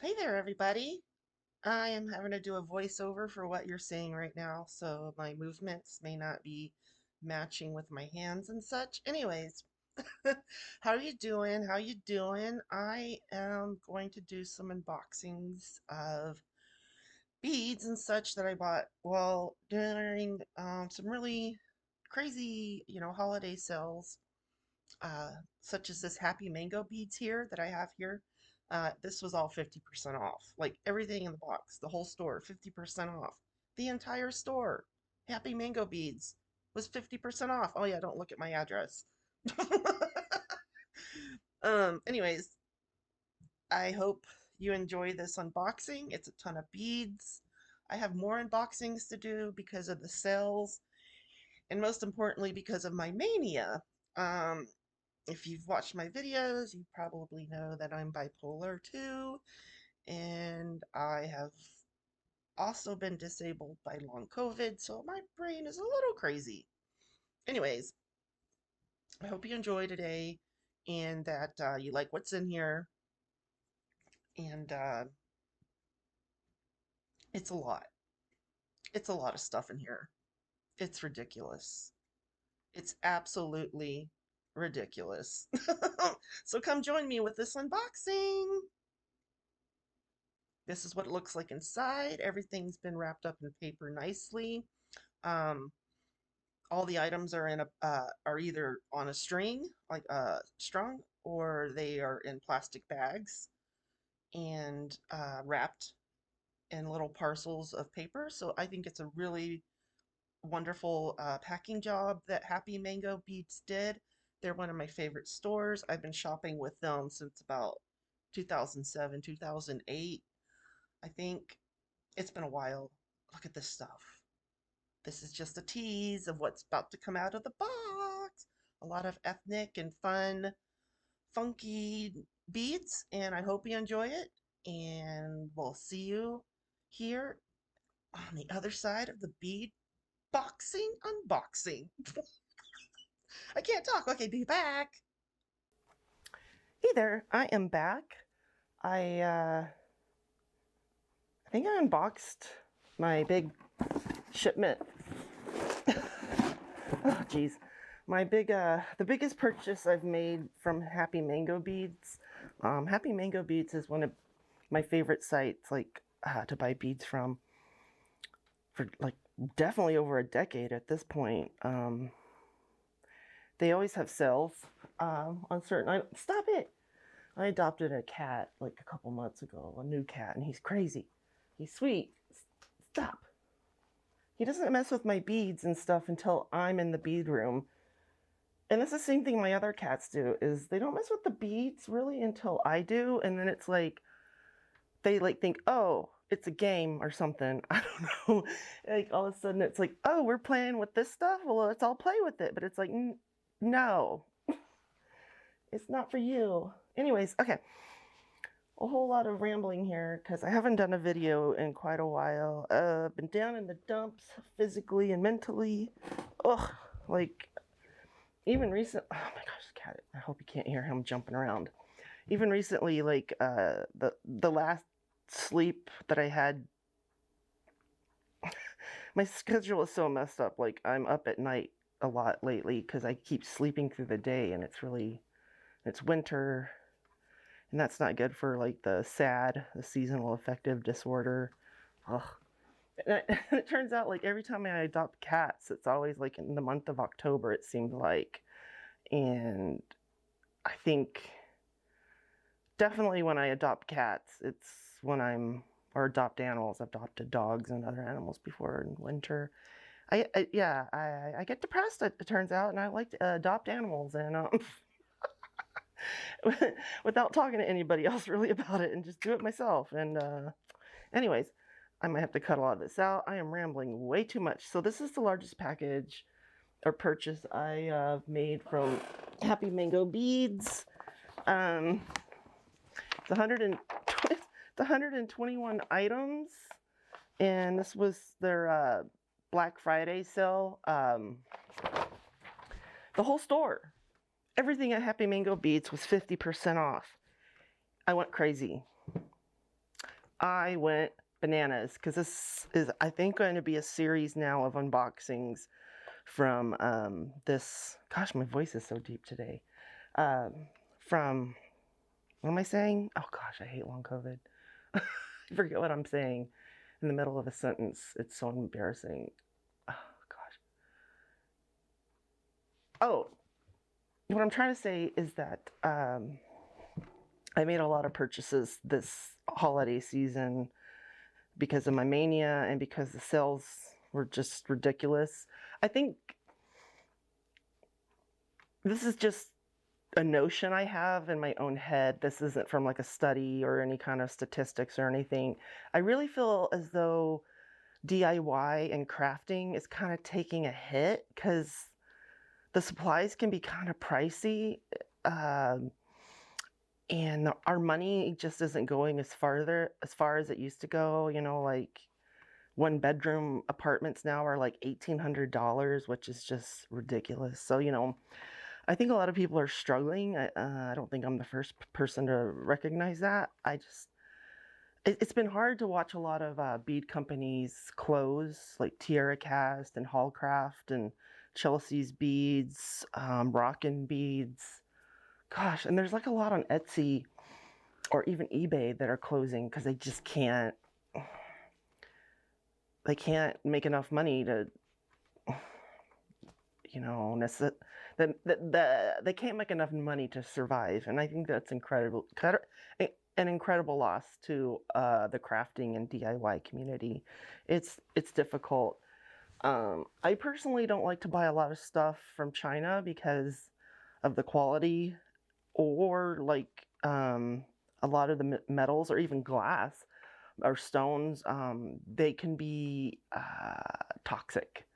Hey there, everybody. I am having to do a voiceover for what you're seeing right now, so my movements may not be matching with my hands and such. Anyways, how are you doing? How you doing? I am going to do some unboxings of beads and such that I bought well during some really crazy, holiday sales such as this Happy Mango beads here that I have here. This was all 50% off. Like everything in the box, the whole store, 50% off. The entire store. Happy Mango beads was 50% off. Oh yeah, don't look at my address. Anyways, I hope you enjoy this unboxing. It's a ton of beads. I have more unboxings to do because of the sales, and most importantly, because of my mania. Um, if you've watched my videos, you probably know that I'm bipolar too, and I have also been disabled by long COVID, so my brain is a little crazy. Anyways, I hope you enjoy today and that you like what's in here. And it's a lot. It's a lot of stuff in here. It's ridiculous. It's absolutely ridiculous. So come join me with this unboxing. This is what it looks like inside. Everything's been wrapped up in paper nicely. Um, all the items are are either on a string, like strung, or they are in plastic bags and wrapped in little parcels of paper. So I think it's a really wonderful packing job that Happy Mango Beats did. They're one of my favorite stores. I've been shopping with them since about 2007, 2008. I think it's been a while. Look at this stuff. This is just a tease of what's about to come out of the box. A lot of ethnic and fun, funky beads, and I hope you enjoy it. And we'll see you here on the other side of the bead boxing unboxing. I can't talk. Okay, be back. Hey there, I am back. I think I unboxed my big shipment. Oh, geez. The biggest purchase I've made from Happy Mango Beads. Happy Mango Beads is one of my favorite sites, like, to buy beads from for, like, definitely over a decade at this point. They always have sales, on certain items. Stop it! I adopted a cat, like, a couple months ago, a new cat, and he's crazy. He's sweet. Stop. He doesn't mess with my beads and stuff until I'm in the bead room. And it's the same thing my other cats do, is they don't mess with the beads really until I do, and then it's like they like think, oh, it's a game or something. I don't know. Like all of a sudden it's like, oh, we're playing with this stuff. Well, let's all play with it. But it's like, no, it's not for you. Anyways, okay. A whole lot of rambling here because I haven't done a video in quite a while. Been down in the dumps physically and mentally. Ugh, like even recent. Oh my gosh, cat! I hope you can't hear him jumping around. Even recently, like the last sleep that I had, my schedule is so messed up. Like I'm up at night a lot lately because I keep sleeping through the day, and it's winter, and that's not good for like the seasonal affective disorder. Ugh. And it turns out like every time I adopt cats, it's always like in the month of October. It seemed like, and I think definitely when I adopt cats, it's when I'm or adopt animals. I've adopted dogs and other animals before in winter. I get depressed. It turns out, and I like to adopt animals and without talking to anybody else really about it, and just do it myself. And anyways, I might have to cut a lot of this out. I am rambling way too much. So this is the largest package or purchase I made from Happy Mango Beads. It's 121 items, and this was their Black Friday sale. The whole store, everything at Happy Mango Beads was 50% off. I went crazy. I went bananas because this is, I think, going to be a series now of unboxings from this. Gosh, my voice is so deep today. Um, from, what am I saying? Oh gosh, I hate long COVID. I forget what I'm saying in the middle of a sentence. It's so embarrassing. Oh gosh. Oh, what I'm trying to say is that I made a lot of purchases this holiday season because of my mania and because the sales were just ridiculous. I think this is just a notion I have in my own head. This isn't from like a study or any kind of statistics or anything. I really feel as though DIY and crafting is kind of taking a hit because the supplies can be kind of pricey. And our money just isn't going as far as it used to go. You know, like 1-bedroom apartments now are like $1,800, which is just ridiculous. So, you know, I think a lot of people are struggling. I don't think I'm the first person to recognize that. It's been hard to watch a lot of bead companies close, like Tierra Cast and Hallcraft and Chelsea's Beads, Rockin' Beads. Gosh, and there's like a lot on Etsy or even eBay that are closing because they can't make enough money to, you know, they can't make enough money to survive. And I think that's an incredible loss to the crafting and DIY community. It's difficult. I personally don't like to buy a lot of stuff from China because of the quality, or like a lot of the metals or even glass or stones, they can be toxic.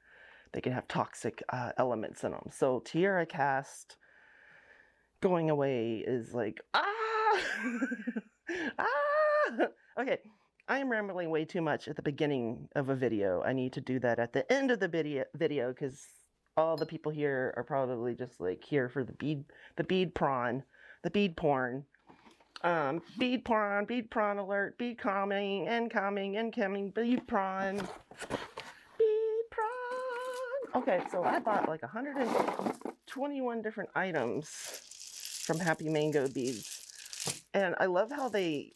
They can have toxic elements in them. So Tierra Cast going away is like, ah! Ah! Okay, I am rambling way too much at the beginning of a video. I need to do that at the end of the video because all the people here are probably just like here for the bead prawn, the bead porn. Bead prawn alert, bead coming, incoming, bead prawn. Bead prawn. Okay, so I bought like 121 different items from Happy Mango Beads. And I love how they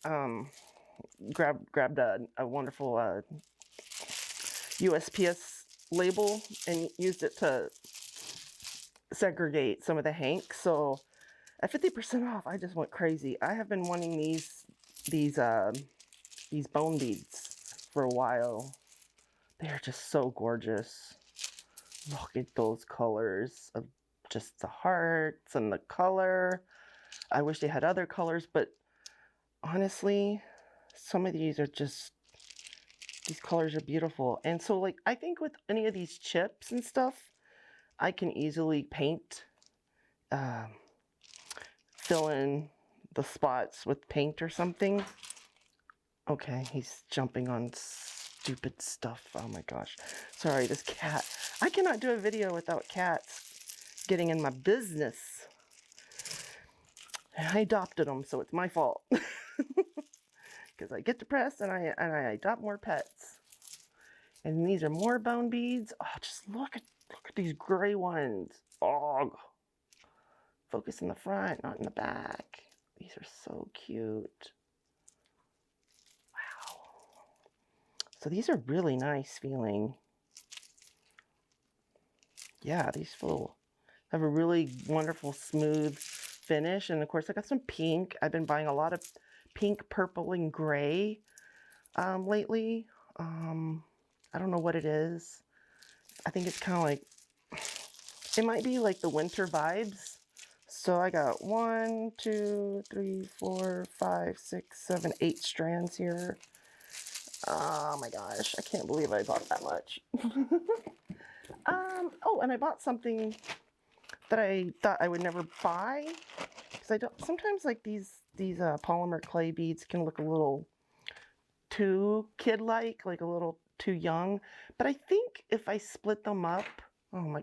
grabbed a wonderful USPS label and used it to segregate some of the hanks. So at 50% off, I just went crazy. I have been wanting these bone beads for a while. They're just so gorgeous. Look at those colors of just the hearts and the color. I wish they had other colors, but honestly, some of these colors are beautiful. And so, like, I think with any of these chips and stuff, I can easily paint, fill in the spots with paint or something. Okay, he's jumping on stupid stuff. Oh my gosh. Sorry, this cat. I cannot do a video without cats getting in my business. I adopted them, so it's my fault. Because I get depressed and I adopt more pets. And these are more bone beads. Oh, just look at these gray ones. Oh, focus in the front, not in the back. These are so cute. Wow. So these are really nice feeling. Yeah, these have a really wonderful, smooth finish. And of course, I got some pink. I've been buying a lot of pink, purple, and gray lately. I don't know what it is. I think it's kind of like, it might be like the winter vibes. So I got 1, 2, 3, 4, 5, 6, 7, 8 strands here. Oh my gosh, I can't believe I bought that much. Oh, and I bought something that I thought I would never buy because I don't. Sometimes like these polymer clay beads can look a little too kid-like, like a little too young. But I think if I split them up, oh my,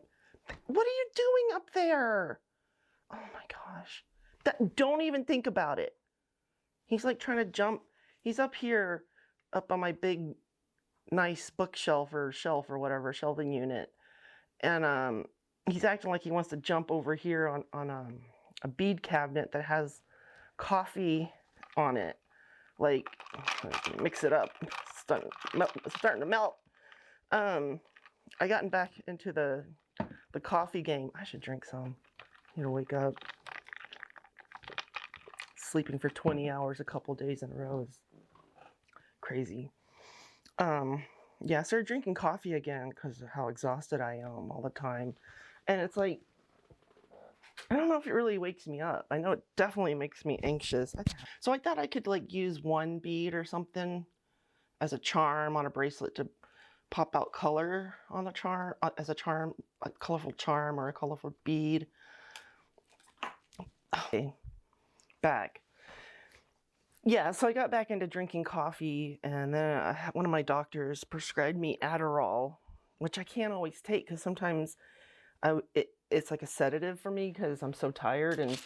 what are you doing up there? Oh my gosh, don't even think about it. He's like trying to jump. He's up here up on my big, nice bookshelf or shelf or whatever, shelving unit. And he's acting like he wants to jump over here on a bead cabinet that has coffee on it. Like, mix it up. It's starting to melt. I gotten back into the coffee game. I should drink some. Need to wake up. Sleeping for 20 hours a couple days in a row is crazy. Yeah, I started drinking coffee again because of how exhausted I am all the time. And it's like, I don't know if it really wakes me up. I know it definitely makes me anxious. So I thought I could like use one bead or something as a charm on a bracelet to pop out color on the charm, as a charm, a colorful charm or a colorful bead. Okay, back. Yeah, so I got back into drinking coffee, and then one of my doctors prescribed me Adderall, which I can't always take because sometimes it's like a sedative for me because I'm so tired and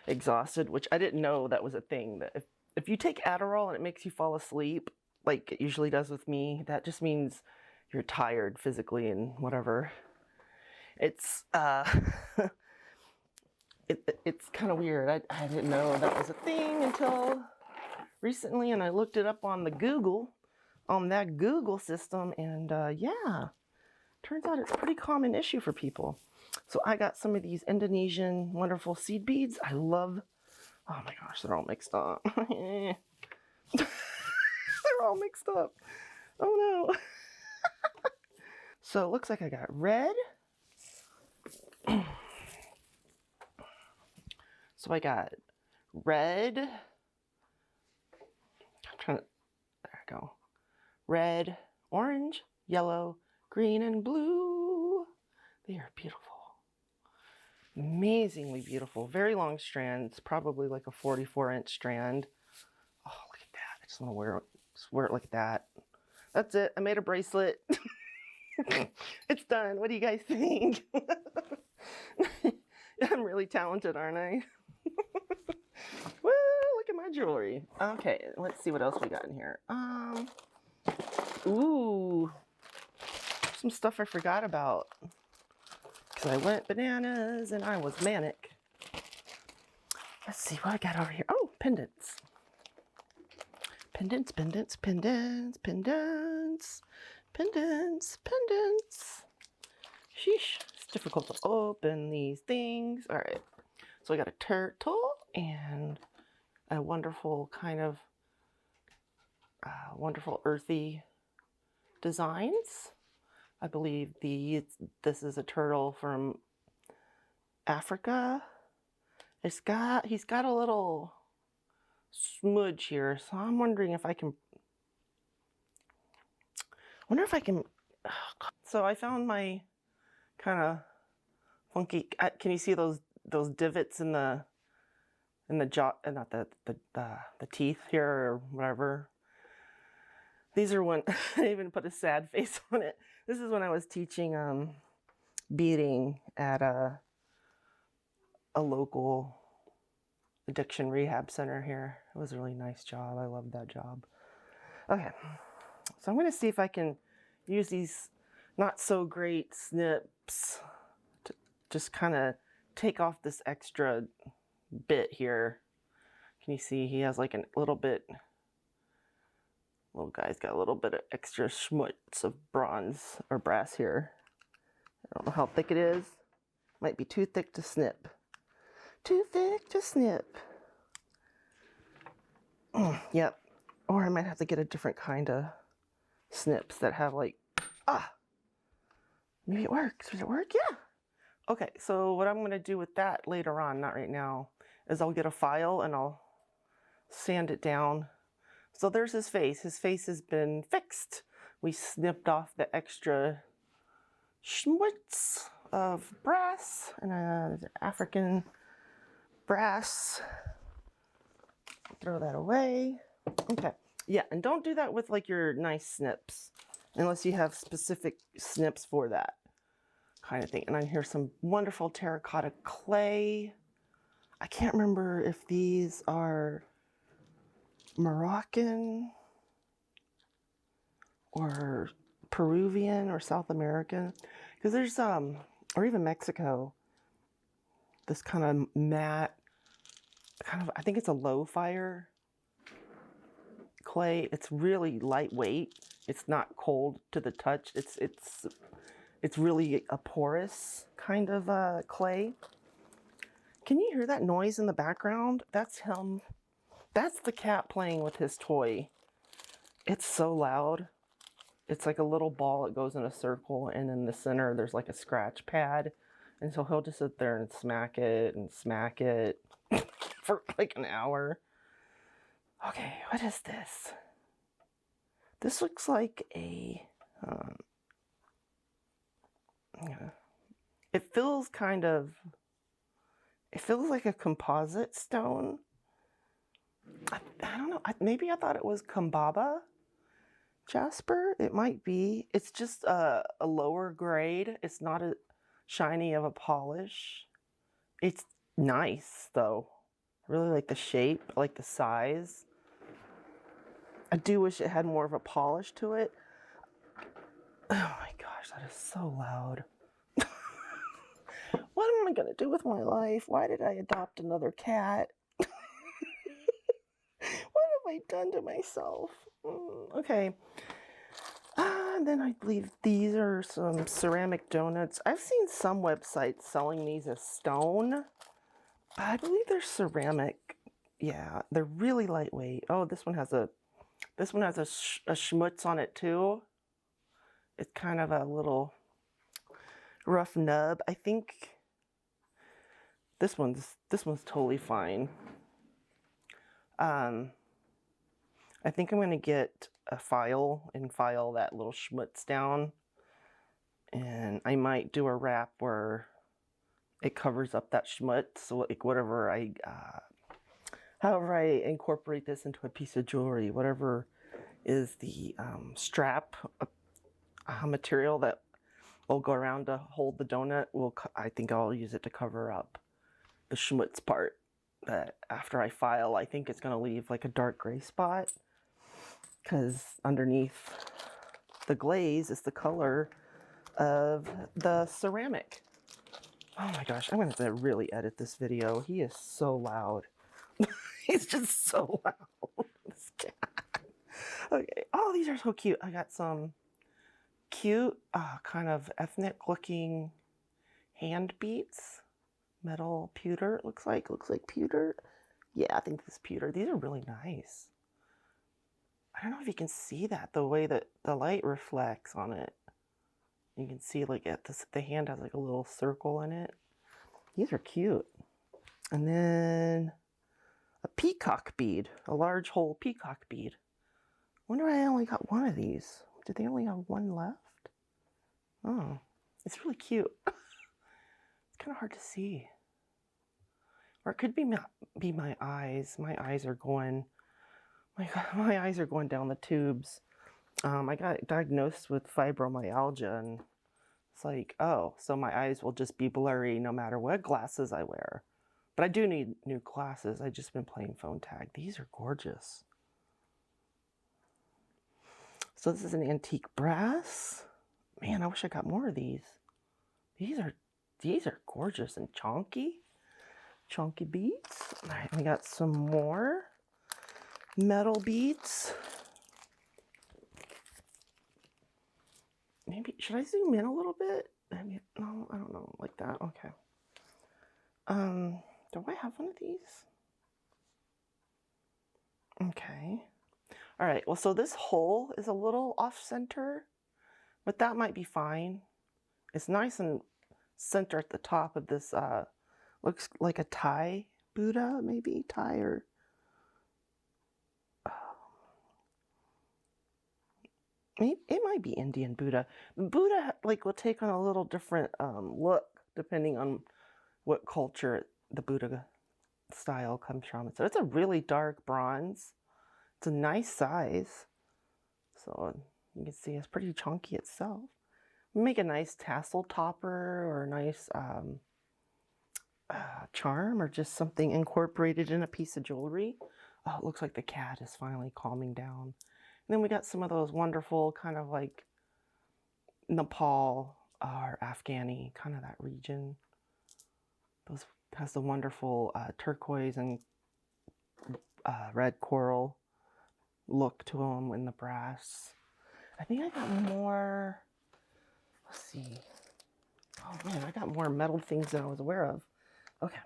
exhausted, which I didn't know that was a thing. That if you take Adderall and it makes you fall asleep, like it usually does with me, that just means you're tired physically and whatever. It's it's kind of weird. I didn't know that was a thing until recently, and I looked it up on the Google, on that Google system, and yeah, turns out it's a pretty common issue for people. So I got some of these Indonesian wonderful seed beads. I love, oh my gosh, they're all mixed up. They're all mixed up. Oh no. So it looks like I got red. So I got red. I'm trying to, there I go. Red, orange, yellow, green, and blue. They are beautiful. Amazingly beautiful. Very long strands, probably like a 44-inch strand. Oh, look at that. I just want to wear it like that. That's it. I made a bracelet. It's done. What do you guys think? I'm really talented, aren't I? Woo, look at my jewelry. Okay, let's see what else we got in here. Ooh, some stuff I forgot about because I went bananas and I was manic. Let's see what I got over here. Oh, pendants. Pendants, pendants, pendants, pendants, pendants, pendants. Sheesh, it's difficult to open these things. All right, so I got a turtle and a wonderful kind of wonderful earthy designs. I believe this is a turtle from Africa. He's got a little smudge here, so I'm wondering if I can. So I found my kind of funky. Can you see those divots in the jaw, not the teeth here or whatever? These are when I even put a sad face on it. This is when I was teaching beading at a local addiction rehab center here. It was a really nice job. I loved that job. Okay, so I'm going to see if I can use these not so great snips to just kind of take off this extra bit here. Can you see he has like a little guy's got a little bit of extra schmutz of bronze or brass here. I don't know how thick it is. Might be too thick to snip. Too thick to snip. Yep. Or I might have to get a different kind of snips that have like, maybe it works. Does it work? Yeah. Okay, so what I'm going to do with that later on, not right now, is I'll get a file and I'll sand it down. So there's his face. His face has been fixed. We snipped off the extra schmutz of brass and African brass. Throw that away. Okay. Yeah, and don't do that with like your nice snips unless you have specific snips for that kind of thing. And I hear some wonderful terracotta clay. I can't remember if these are Moroccan or Peruvian or South American, because there's or even Mexico, this kind of matte, kind of, I think it's a low fire clay. It's really lightweight. It's not cold to the touch. It's really a porous kind of clay. Can you hear that noise in the background? That's him. That's the cat playing with his toy. It's so loud. It's like a little ball. It goes in a circle, and in the center there's like a scratch pad. And so he'll just sit there and smack it for like an hour. Okay, what is this? This looks like a... yeah. It feels kind of... It feels like a composite stone. I don't know. Maybe I thought it was Kambaba jasper. It might be. It's just a lower grade. It's not a shiny of a polish. It's nice though. I really like the shape. I like the size. I do wish it had more of a polish to it. Oh my gosh, that is so loud. What am I gonna do with my life? Why did I adopt another cat? What have I done to myself? Okay. And then I believe these are some ceramic donuts. I've seen some websites selling these as stone, but I believe they're ceramic. Yeah, they're really lightweight. Oh, this one has a schmutz on it too. It's kind of a little rough nub. I think this one's totally fine. I think I'm gonna get a file and file that little schmutz down, and I might do a wrap where it covers up that schmutz. So like whatever however I incorporate this into a piece of jewelry, whatever is the strap material that will go around to hold the donut, I think I'll use it to cover up the schmutz part. But after I file, I think it's gonna leave like a dark gray spot, because underneath the glaze is the color of the ceramic. Oh my gosh, I'm gonna have to really edit this video. He is so loud. He's just so loud. This cat. Okay. Oh, these are so cute. I got some cute, kind of ethnic looking hand beads. Metal pewter, it looks like pewter. Yeah, I think this is pewter. These are really nice. I don't know if you can see that, the way that the light reflects on it. You can see like the hand has like a little circle in it. These are cute. And then a peacock bead, a large hole peacock bead. Wonder why I only got one of these. Did they only have one left? Oh, it's really cute. It's kind of hard to see. Or it could be my eyes. My eyes are going down the tubes. I got diagnosed with fibromyalgia, and it's like, oh, so my eyes will just be blurry no matter what glasses I wear. But I do need new glasses. I've just been playing phone tag. These are gorgeous. So this is an antique brass. Man, I wish I got more of these. These are gorgeous and chunky beads. All right, we got some more metal beads. Maybe, should I zoom in a little bit? Maybe, no, I don't know, like that. Okay. Do I have one of these? Okay. All right, well, so this hole is a little off center, but that might be fine. It's nice and center at the top of this, looks like a Thai Buddha, maybe Thai, or maybe it might be Indian Buddha. Buddha like will take on a little different look depending on what culture the Buddha style comes from. So it's a really dark bronze. It's a nice size. So you can see it's pretty chunky itself. Make a nice tassel topper or a nice charm, or just something incorporated in a piece of jewelry. Oh, it looks like the cat is finally calming down then we got some of those wonderful kind of like Nepal or Afghani, kind of that region. Those has the wonderful turquoise and red coral look to them in the brass. I think I got more. Let's see. Oh man, I got more metal things than I was aware of. Okay.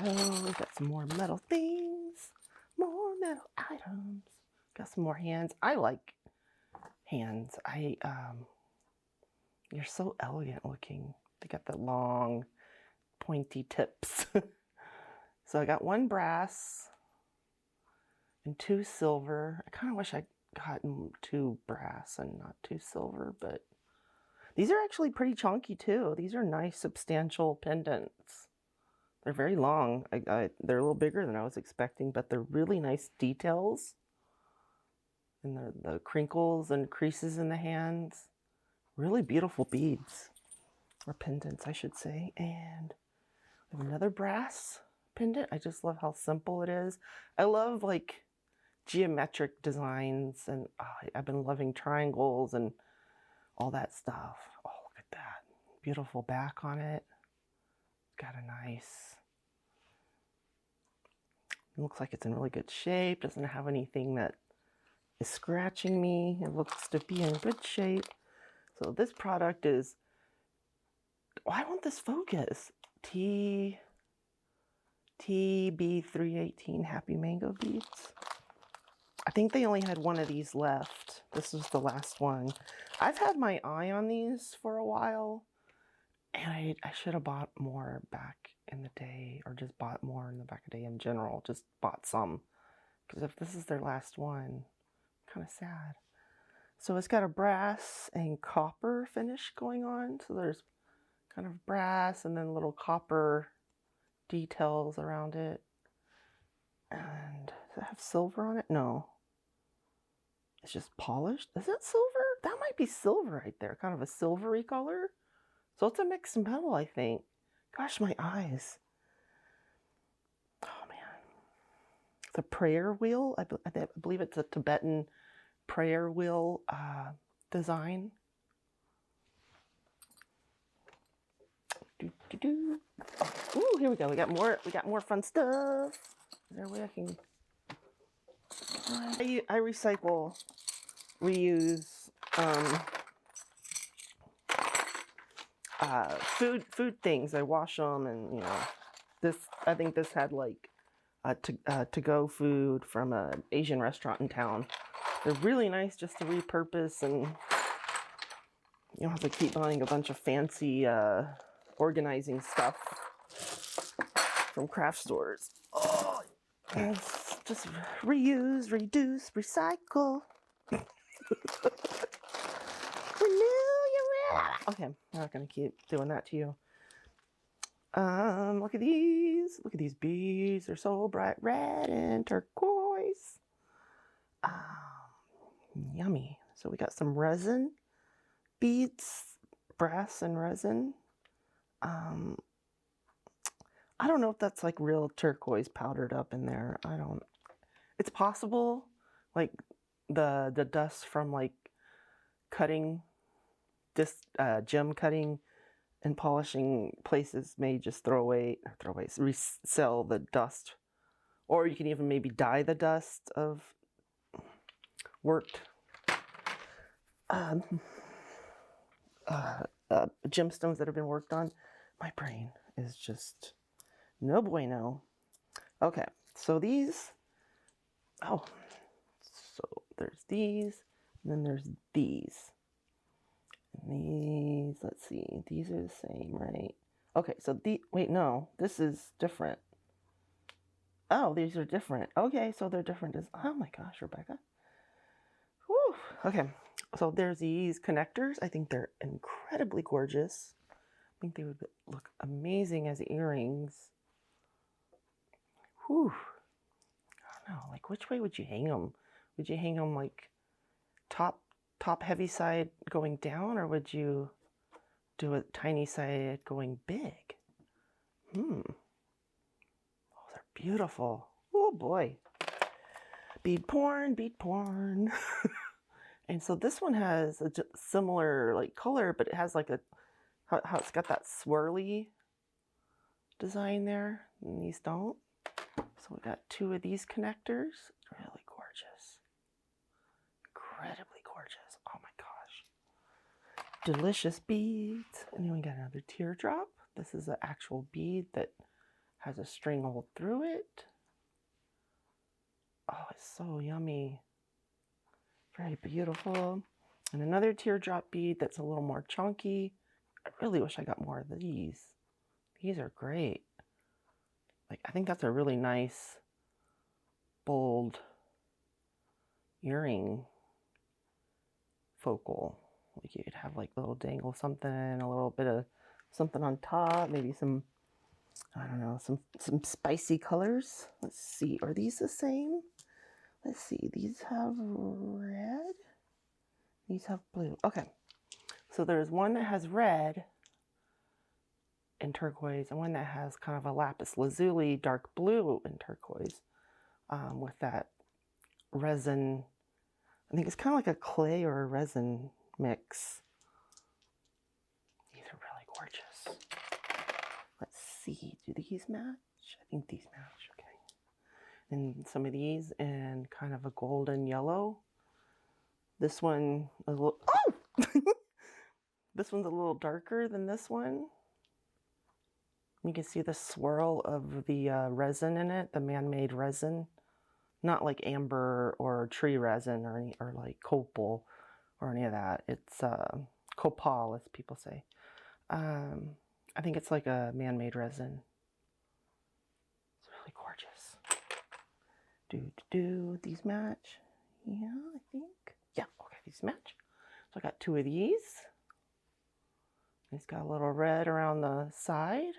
Oh, we got some more metal things. More metal items. Got some more hands. I like hands. You're so elegant looking. They got the long, pointy tips. So I got one brass and 2 silver. I kind of wish I'd gotten 2 brass and not 2 silver, but these are actually pretty chunky too. These are nice, substantial pendants. They're very long. They're a little bigger than I was expecting, but they're really nice details. And the crinkles and creases in the hands. Really beautiful beads. Or pendants, I should say. And we have another brass pendant. I just love how simple it is. I love like geometric designs, and I've been loving triangles and all that stuff. Oh, look at that. Beautiful back on it. Got a nice, it looks like it's in really good shape. Doesn't have anything that is scratching me. It looks to be in good shape. So this product is, why won't this focus? TB318 Happy Mango Beads. I think they only had one of these left. This was the last one. I've had my eye on these for a while, and I should have bought more back in the day, or just bought more in the back of the day in general. Just bought some, because if this is their last one, kind of sad. So it's got a brass and copper finish going on. So there's kind of brass and then little copper details around it. And does it have silver on it? No. It's just polished. Is it silver? That might be silver right there. Kind of a silvery color. So it's a mixed metal, I think. Gosh, my eyes. Oh, man. It's a prayer wheel. I believe it's a Tibetan prayer wheel design. Ooh, here we go. We got more fun stuff. Is there a way I can? I recycle, reuse food things. I wash them, and you know, this. I think this had like to go food from an Asian restaurant in town. They're really nice just to repurpose, and you don't have to keep buying a bunch of fancy organizing stuff from craft stores. Oh, it's just reuse, reduce, recycle. Okay, I'm not gonna keep doing that to you. Look at these. Look at these beads. They're so bright red and turquoise. Yummy. So we got some resin beads, brass and resin. I don't know if that's like real turquoise powdered up in there. It's possible, like the dust from like cutting this gem cutting and polishing places may just resell the dust, or you can even maybe dye the dust of worked gemstones that have been worked on. My brain is just no bueno. Okay, so these, so there's these, and then there's these. And these, let's see, these are the same, right? Okay, so wait, no, this is different. Oh, these are different. Okay, so they're different. Oh my gosh, Rebecca. Whew. Okay, so there's these connectors. I think they're incredibly gorgeous. I think they would look amazing as earrings. Whew. I don't know, like which way would you hang them? Would you hang them like top heavy side going down, or would you do a tiny side going big? Oh, they're beautiful. Oh boy. Bead porn, bead porn. And so this one has a similar like color, but it has like a, how it's got that swirly design there, and these don't. So we got 2 of these connectors. Really gorgeous. Incredibly gorgeous. Oh my gosh. Delicious beads. And then we got another teardrop. This is an actual bead that has a string hole through it. Oh, it's so yummy. Very beautiful. And another teardrop bead that's a little more chunky. I really wish I got more of these. These are great. Like, I think that's a really nice, bold earring focal. Like, you could have like a little dangle something, a little bit of something on top, maybe some, I don't know, some spicy colors. Let's see, are these the same? Let's see, these have red, these have blue. Okay, so there's one that has red and turquoise, and one that has kind of a lapis lazuli dark blue and turquoise, with that resin. I think it's kind of like a clay or a resin mix. These are really gorgeous. Let's see, do these match? I think these match, okay. And some of these in kind of a golden yellow. This one is a little, oh! This one's a little darker than this one. You can see the swirl of the resin in it, the man-made resin. Not like amber or tree resin or any, or like copal or any of that. It's copal, as people say. I think it's like a man-made resin. It's really gorgeous. These match? Yeah, I think. Yeah, okay, these match. So I got 2 of these. It's got a little red around the side.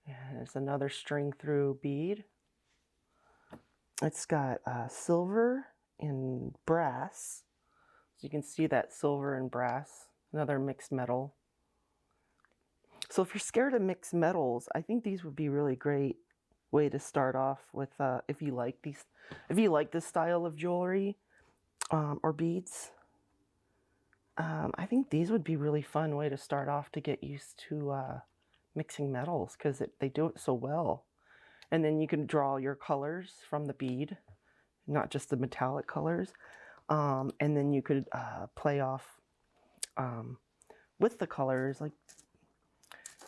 And it's another string through bead. It's got silver and brass. So you can see that silver and brass, another mixed metal. So if you're scared of mixed metals, I think these would be really great way to start off with, if you like these, if you like this style of jewelry or beads. I think these would be really fun way to start off to get used to mixing metals, because they do it so well. And then you can draw your colors from the bead, not just the metallic colors. And then you could play off with the colors. Like,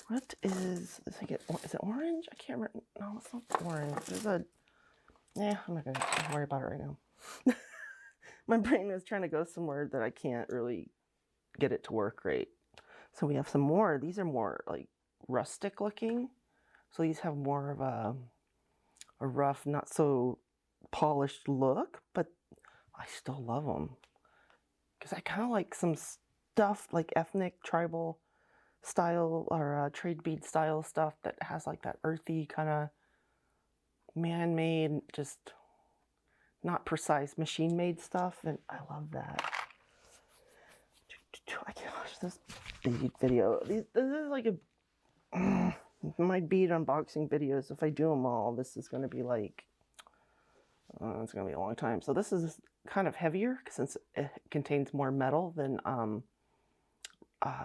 what is it orange? I can't remember. No, it's not orange. There's a, I'm not gonna worry about it right now. My brain is trying to go somewhere that I can't really get it to work right. So we have some more. These are more like rustic looking. So these have more of a rough, not so polished look, but I still love them. Because I kind of like some stuff like ethnic, tribal style or trade bead style stuff that has like that earthy kind of man-made, just not precise, machine-made stuff, and I love that. I can't watch this bead video. This is like a my bead unboxing videos. If I do them all, this is going to be like it's going to be a long time. So this is kind of heavier since it contains more metal than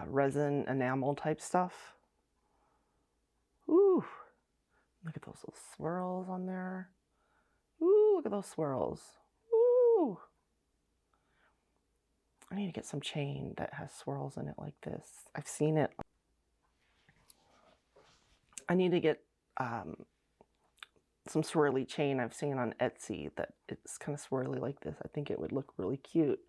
resin enamel type stuff. Ooh, look at those little swirls on there. Ooh, look at those swirls. Ooh. I need to get some chain that has swirls in it like this. I've seen it. I need to get some swirly chain I've seen on Etsy that it's kind of swirly like this. I think it would look really cute.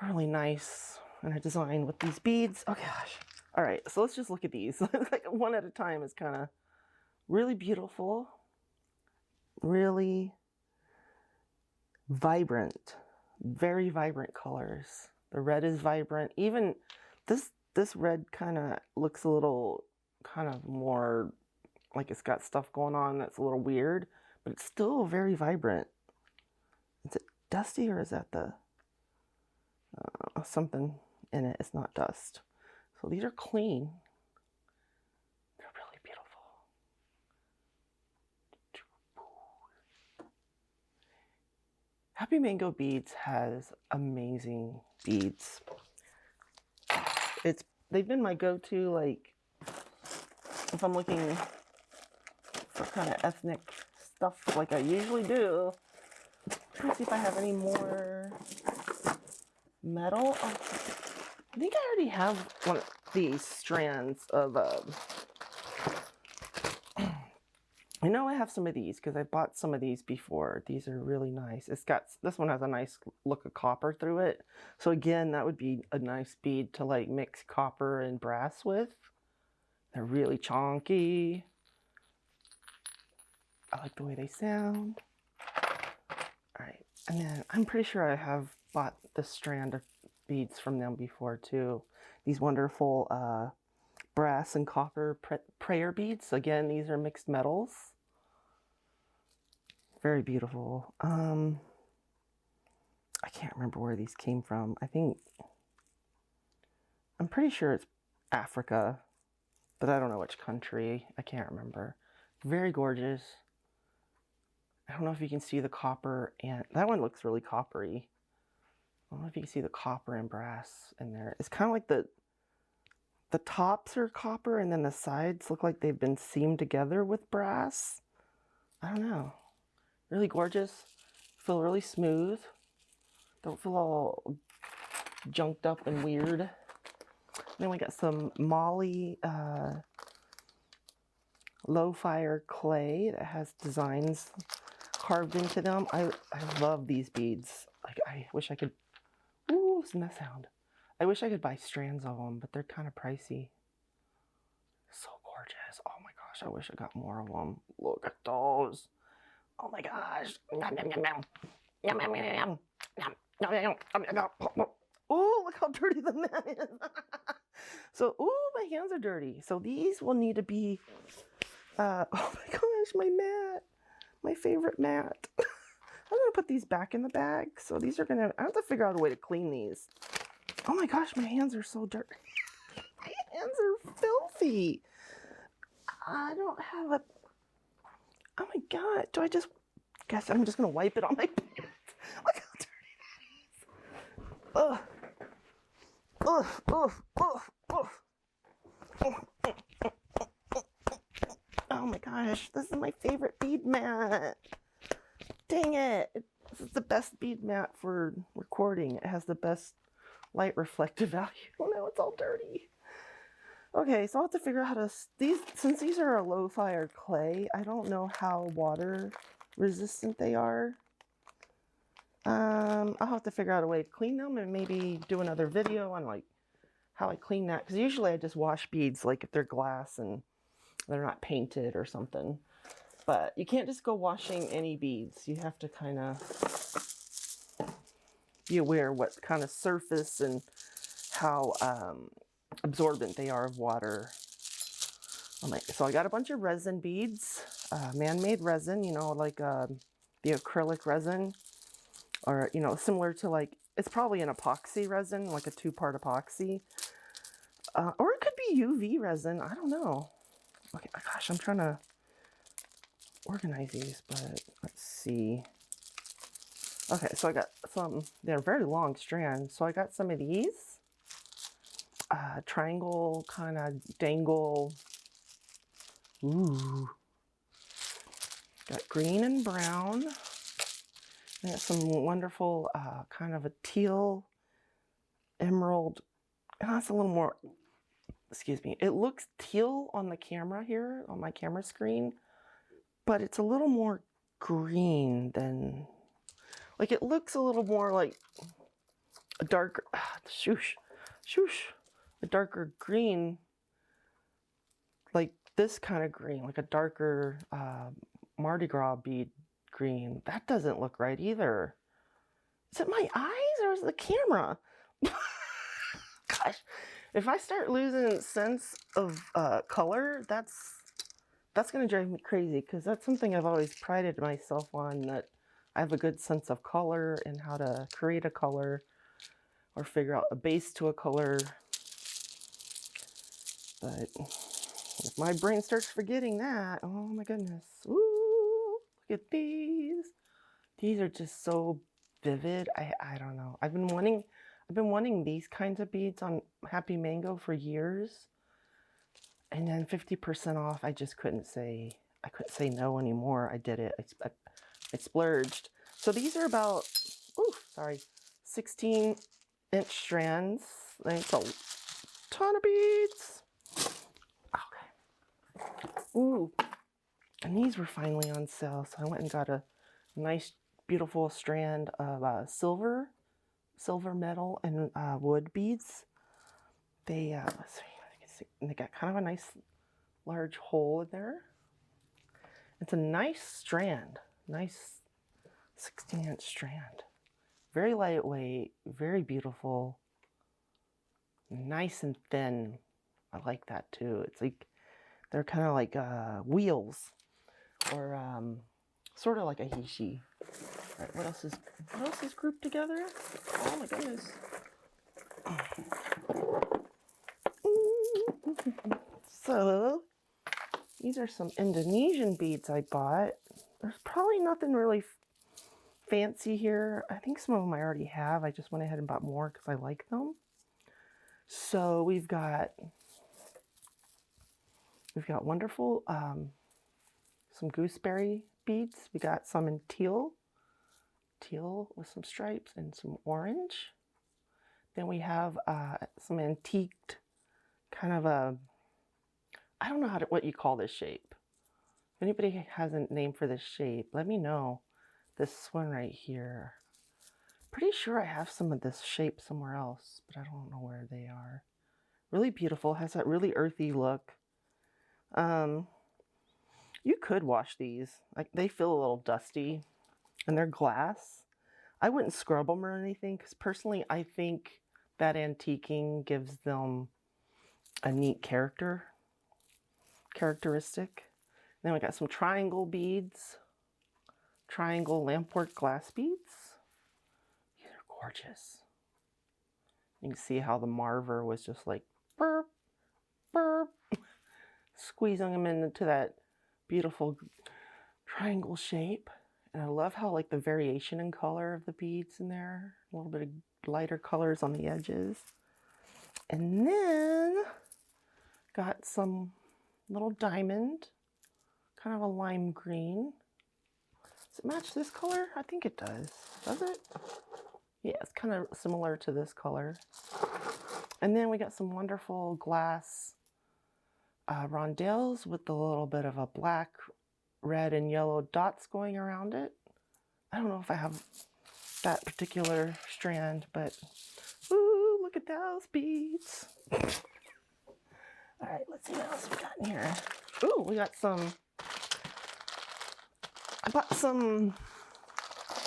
Really nice in a design with these beads. Oh gosh. All right, so let's just look at these. Like one at a time is kind of really beautiful. Really vibrant. Very vibrant colors. The red is vibrant. Even this red kind of looks a little kind of more like it's got stuff going on that's a little weird, but it's still very vibrant. Is it dusty or is that the something in it? It's not dust. So these are clean. They're really beautiful. Happy Mango Beads has amazing beads. They've been my go-to, like, if I'm looking for kind of ethnic stuff like I usually do. Let's see if I have any more metal. Oh, I think I already have one of these strands of I know I have some of these because I bought some of these before. These are really nice. This one has a nice look of copper through it. So again, that would be a nice bead to like mix copper and brass with. They're really chonky. I like the way they sound. All right, and then I'm pretty sure I have bought this strand of beads from them before too. These wonderful brass and copper prayer beads. Again, these are mixed metals. Very beautiful. I can't remember where these came from. I'm pretty sure it's Africa, but I don't know which country. I can't remember. Very gorgeous. I don't know if you can see the copper, and that one looks really coppery. I don't know if you can see the copper and brass in there. It's kind of like the tops are copper and then the sides look like they've been seamed together with brass. I don't know. Really gorgeous. Feel really smooth. Don't feel all junked up and weird. Then we got some Molly low fire clay that has designs carved into them. I love these beads. Like, I wish I could. Ooh, listen to that sound. I wish I could buy strands of them, but they're kind of pricey. So gorgeous. Oh my gosh, I wish I got more of them. Look at those. Oh my gosh. Oh, look how dirty the mat is. So, ooh, my hands are dirty. So these will need to be, oh my gosh, my mat. My favorite mat. I'm going to put these back in the bag. So these are going to, I have to figure out a way to clean these. Oh my gosh, my hands are so dirty. My hands are filthy. I don't have a, oh my god, do I just, guess I'm just going to wipe it on my pants. Look how dirty that is. Ugh. Ugh, ugh, ugh, ugh. Oh my gosh, this is my favorite bead mat. Dang it. This is the best bead mat for recording. It has the best light reflective value. Oh no, it's all dirty. Okay, so I'll have to figure out how to, since these are a low fire clay, I don't know how water resistant they are. I'll have to figure out a way to clean them and maybe do another video on like how I clean that. Because usually I just wash beads like if they're glass and they're not painted or something. But you can't just go washing any beads. You have to kind of be aware what kind of surface and how absorbent they are of water. So I got a bunch of resin beads, man-made resin, you know, like the acrylic resin, or, you know, similar to like, it's probably an epoxy resin, like a 2-part epoxy, or it could be UV resin, I don't know. Okay, gosh, I'm trying to organize these, but let's see. Okay, so I got some, they're very long strands, so I got some of these. Triangle kind of dangle. Ooh. Got green and brown. I got some wonderful kind of a teal emerald. That's a little more, excuse me. It looks teal on the camera here, on my camera screen, but it's a little more green than, like it looks a little more like a darker, a darker green, like this kind of green, like a darker Mardi Gras bead green. That doesn't look right either. Is it my eyes or is it the camera? Gosh, if I start losing sense of color, that's gonna drive me crazy, because that's something I've always prided myself on, that I have a good sense of color and how to create a color or figure out a base to a color. But if my brain starts forgetting that, oh my goodness. Ooh, look at these. These are just so vivid. I don't know. I've been wanting these kinds of beads on Happy Mango for years. And then 50% off, I just couldn't say no anymore. I did it. I splurged. So these are about, 16-inch strands. It's a ton of beads. Okay. Ooh. And these were finally on sale. So I went and got a nice, beautiful strand of silver metal, and wood beads. They, let's see, they got kind of a nice large hole in there. It's a nice strand, nice 16-inch strand. Very lightweight, very beautiful, nice and thin. I like that too. It's like, they're kind of like wheels, or sort of like a hishi. All right, what else is grouped together? Oh my goodness. So these are some Indonesian beads I bought. There's probably nothing really fancy here. I think some of them I already have. I just went ahead and bought more because I like them. So we've got wonderful some gooseberry beads. We got some in teal with some stripes and some orange. Then we have some antiqued kind of a, I don't know what you call this shape. If anybody has a name for this shape, let me know. This one right here. Pretty sure I have some of this shape somewhere else, but I don't know where they are. Really beautiful, has that really earthy look. You could wash these. Like, they feel a little dusty, and they're glass. I wouldn't scrub them or anything, because personally I think that antiquing gives them a neat characteristic. Then we got some triangle beads, triangle lampwork glass beads. These are gorgeous. You can see how the marver was just like burp, burp, squeezing them into that beautiful triangle shape. And I love how like the variation in color of the beads in there, a little bit of lighter colors on the edges. And then got some little diamond, kind of a lime green. Does it match this color? I think it does. Does it? Yeah, it's kind of similar to this color. And then we got some wonderful glass rondelles with a little bit of a black, red, and yellow dots going around it. I don't know if I have that particular strand, but ooh, look at those beads. All right, let's see what else we got in here. Ooh, we got some, I bought some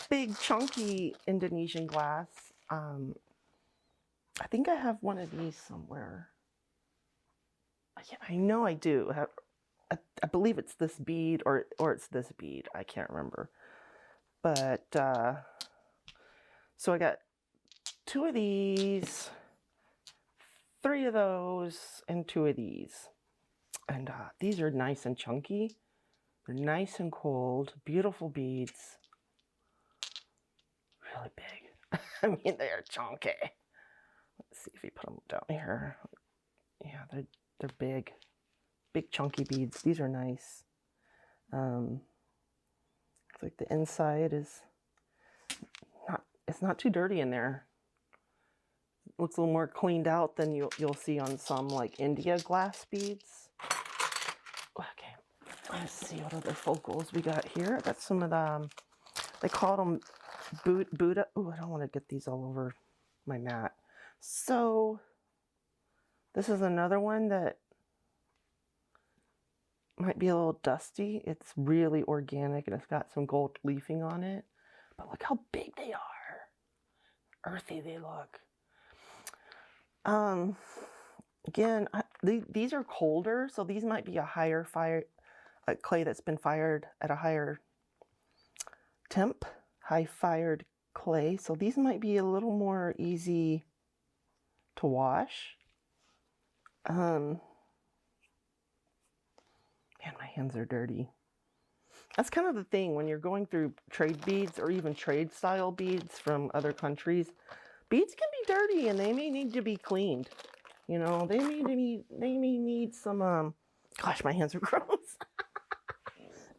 big chunky Indonesian glass. I think I have one of these somewhere. Yeah, I know I do. I believe it's this bead or it's this bead. I can't remember. But so I got 2 of these, 3 of those, and 2 of these. And these are nice and chunky. They're nice and cold, beautiful beads. Really big. I mean, they're chunky. Let's see if we put them down here. Yeah, they're big. Big chunky beads. These are nice. It's like the inside is it's not too dirty in there. It looks a little more cleaned out than you'll see on some like India glass beads. Okay, let's see what other focals we got here. I got some of the, they call them Buddha. Oh, I don't want to get these all over my mat. So this is another one that might be a little dusty. It's really organic and it's got some gold leafing on it. But look how big they are. Earthy they look. Again, these are colder, so these might be a higher fire, clay that's been fired at a higher temp, high fired clay. So these might be a little more easy to wash. Man, my hands are dirty. That's kind of the thing when you're going through trade beads or even trade style beads from other countries. Beads can be dirty and they may need to be cleaned. You know, they may need some gosh, my hands are gross.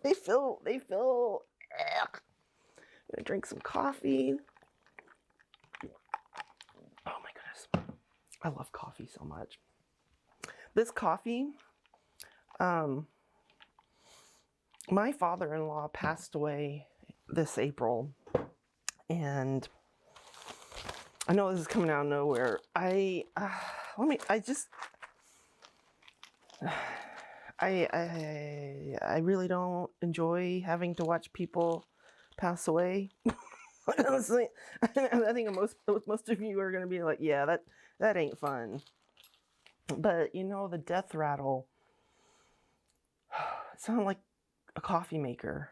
they feel ugh. I'm gonna drink some coffee. Oh my goodness. I love coffee so much. This coffee, my father-in-law passed away this April, and I know this is coming out of nowhere. I really don't enjoy having to watch people pass away. Honestly, I think most of you are going to be like, yeah, that ain't fun. But you know, the death rattle, it sounded like a coffee maker,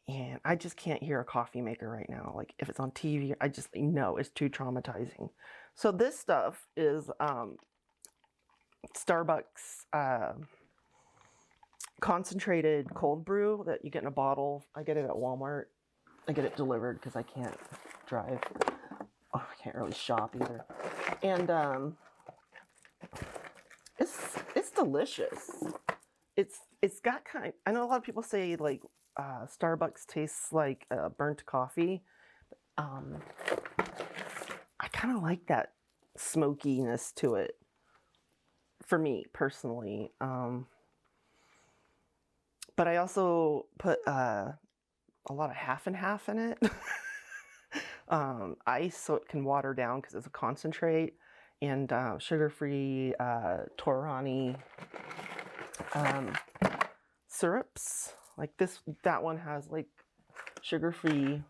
and I just can't hear a coffee maker right now. Like if it's on TV, I just know it's too traumatizing. So this stuff is Starbucks concentrated cold brew that you get in a bottle. I get it at Walmart. I get it delivered because I can't drive. Oh, I can't really shop either. And it's delicious. It's got kind of, I know a lot of people say like Starbucks tastes like burnt coffee. I kind of like that smokiness to it for me personally. But I also put a lot of half and half in it. Ice so it can water down because it's a concentrate, and sugar-free Torani syrups. Like that one has like sugar-free.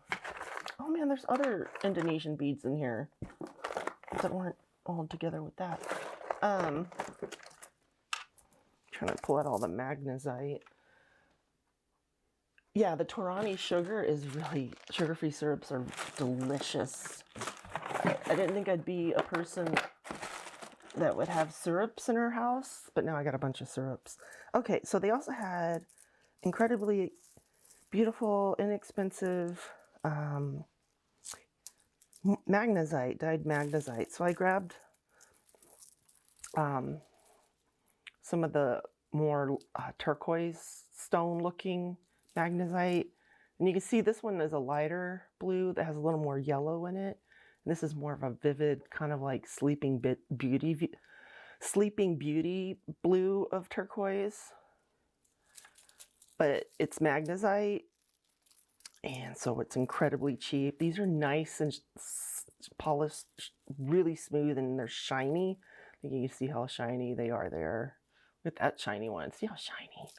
Oh man, there's other Indonesian beads in here that weren't all together with that. Trying to pull out all the magnesite. Yeah, the Torani sugar is really, sugar-free syrups are delicious. I didn't think I'd be a person that would have syrups in her house, but now I got a bunch of syrups. Okay, so they also had incredibly beautiful, inexpensive magnesite, dyed magnesite. So I grabbed some of the more turquoise stone-looking magnesite, and you can see this one is a lighter blue that has a little more yellow in it. And this is more of a vivid kind of like Sleeping Beauty blue of turquoise, but it's magnesite, and so it's incredibly cheap. These are nice and polished, really smooth, and they're shiny. I think you can see how shiny they are there. Look at that shiny one. See how shiny.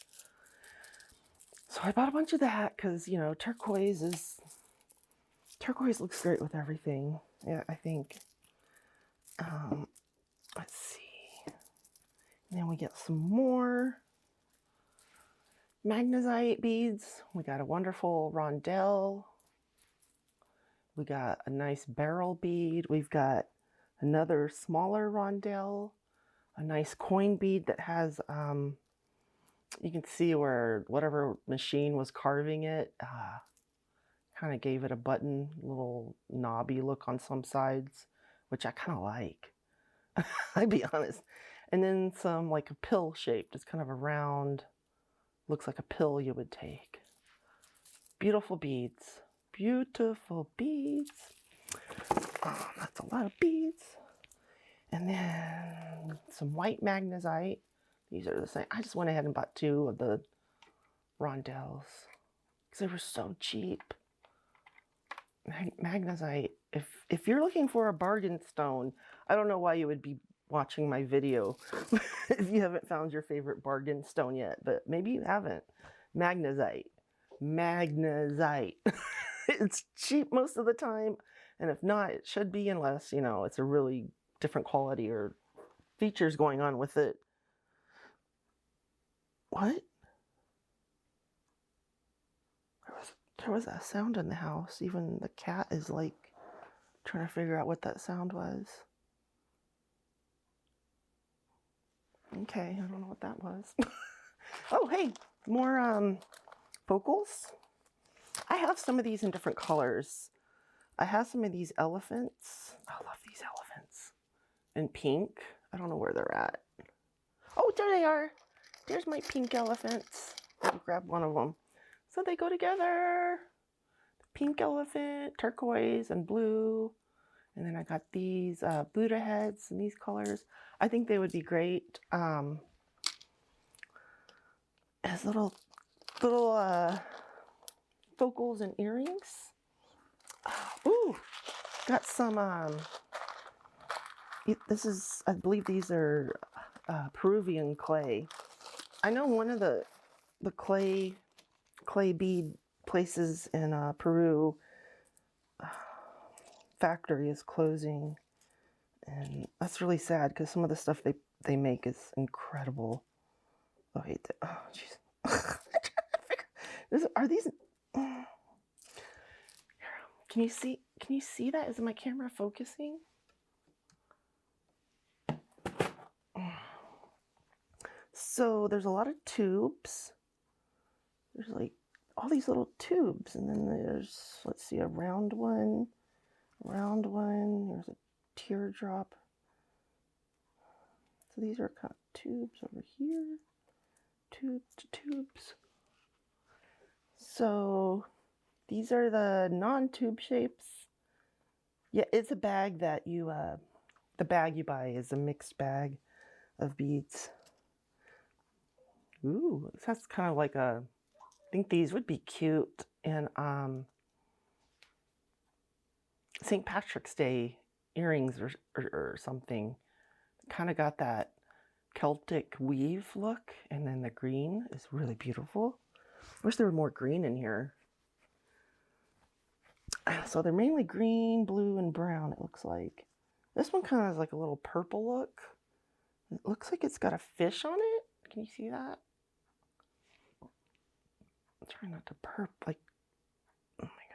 So I bought a bunch of that because, you know, turquoise looks great with everything. Yeah, I think. Let's see. And then we get some more magnesite beads. We got a wonderful rondelle. We got a nice beryl bead. We've got another smaller rondelle. A nice coin bead that has you can see where whatever machine was carving it kind of gave it a button, little knobby look on some sides, which I kind of like. I'd be honest. And then some like a pill shaped. It's kind of a round, looks like a pill you would take. Beautiful beads. Beautiful beads. Oh, that's a lot of beads. And then some white magnesite. These are the same. I just went ahead and bought 2 of the rondelles because they were so cheap. Magnesite. If you're looking for a bargain stone, I don't know why you would be watching my video if you haven't found your favorite bargain stone yet, but maybe you haven't. Magnesite. It's cheap most of the time, and if not, it should be, unless, you know, it's a really different quality or features going on with it. What? There was that sound in the house. Even the cat is like trying to figure out what that sound was. Okay, I don't know what that was. Oh, hey, more focals. I have some of these in different colors. I have some of these elephants. I love these elephants. In pink. I don't know where they're at. Oh, there they are. There's my pink elephants. I'll grab one of them. So they go together. Pink elephant, turquoise, and blue. And then I got these Buddha heads in these colors. I think they would be great as little focals and earrings. Ooh, got some, this is, I believe these are Peruvian clay. I know one of the clay bead places in Peru factory is closing, and that's really sad because some of the stuff they make is incredible. Oh, I hate that. Oh, jeez. Are these? Can you see? Can you see that? Is my camera focusing? So there's a lot of tubes. There's like all these little tubes, and then there's, let's see, a round one. There's a teardrop. So these are kind of tubes over here. Tubes. So these are the non-tube shapes. Yeah, it's a bag that you, the bag you buy is a mixed bag of beads. Ooh, that's kind of like a, I think these would be cute in St. Patrick's Day earrings or something. Kind of got that Celtic weave look, and then the green is really beautiful. Wish there were more green in here. So they're mainly green, blue, and brown, it looks like. This one kind of has like a little purple look. It looks like it's got a fish on it. Can you see that? I'm trying not to like, oh my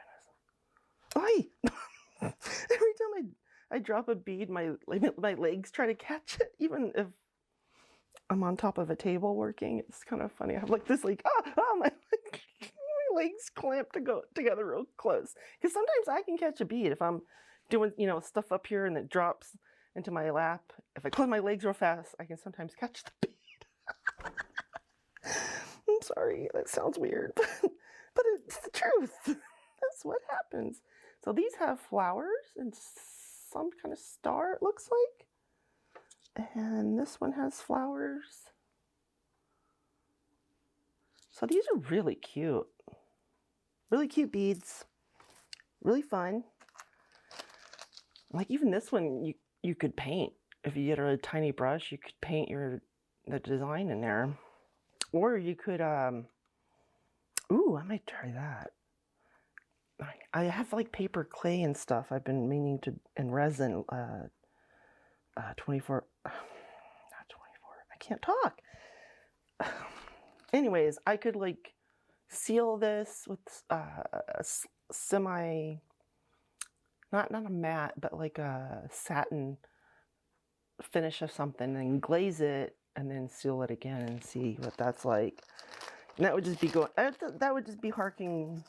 goodness. Oi! Every time I drop a bead, my legs try to catch it, even if I'm on top of a table working. It's kind of funny. I have like this, like, my legs clamped to go together real close. Because sometimes I can catch a bead if I'm doing, stuff up here and it drops into my lap. If I close my legs real fast, I can sometimes catch the bead. I'm sorry, that sounds weird, but it's the truth. That's what happens. So these have flowers and some kind of star, it looks like. And this one has flowers. So these are really cute. Really cute beads. Really fun. Like even this one, you could paint. If you get a tiny brush, you could paint the design in there. Or you could, ooh, I might try that. I have like paper clay and stuff I've been meaning to, and resin, 24, not 24, I can't talk. Anyways, I could like seal this with a semi, not a matte, but like a satin finish of something and glaze it and then seal it again and see what that's like. And that would just be that would just be harkening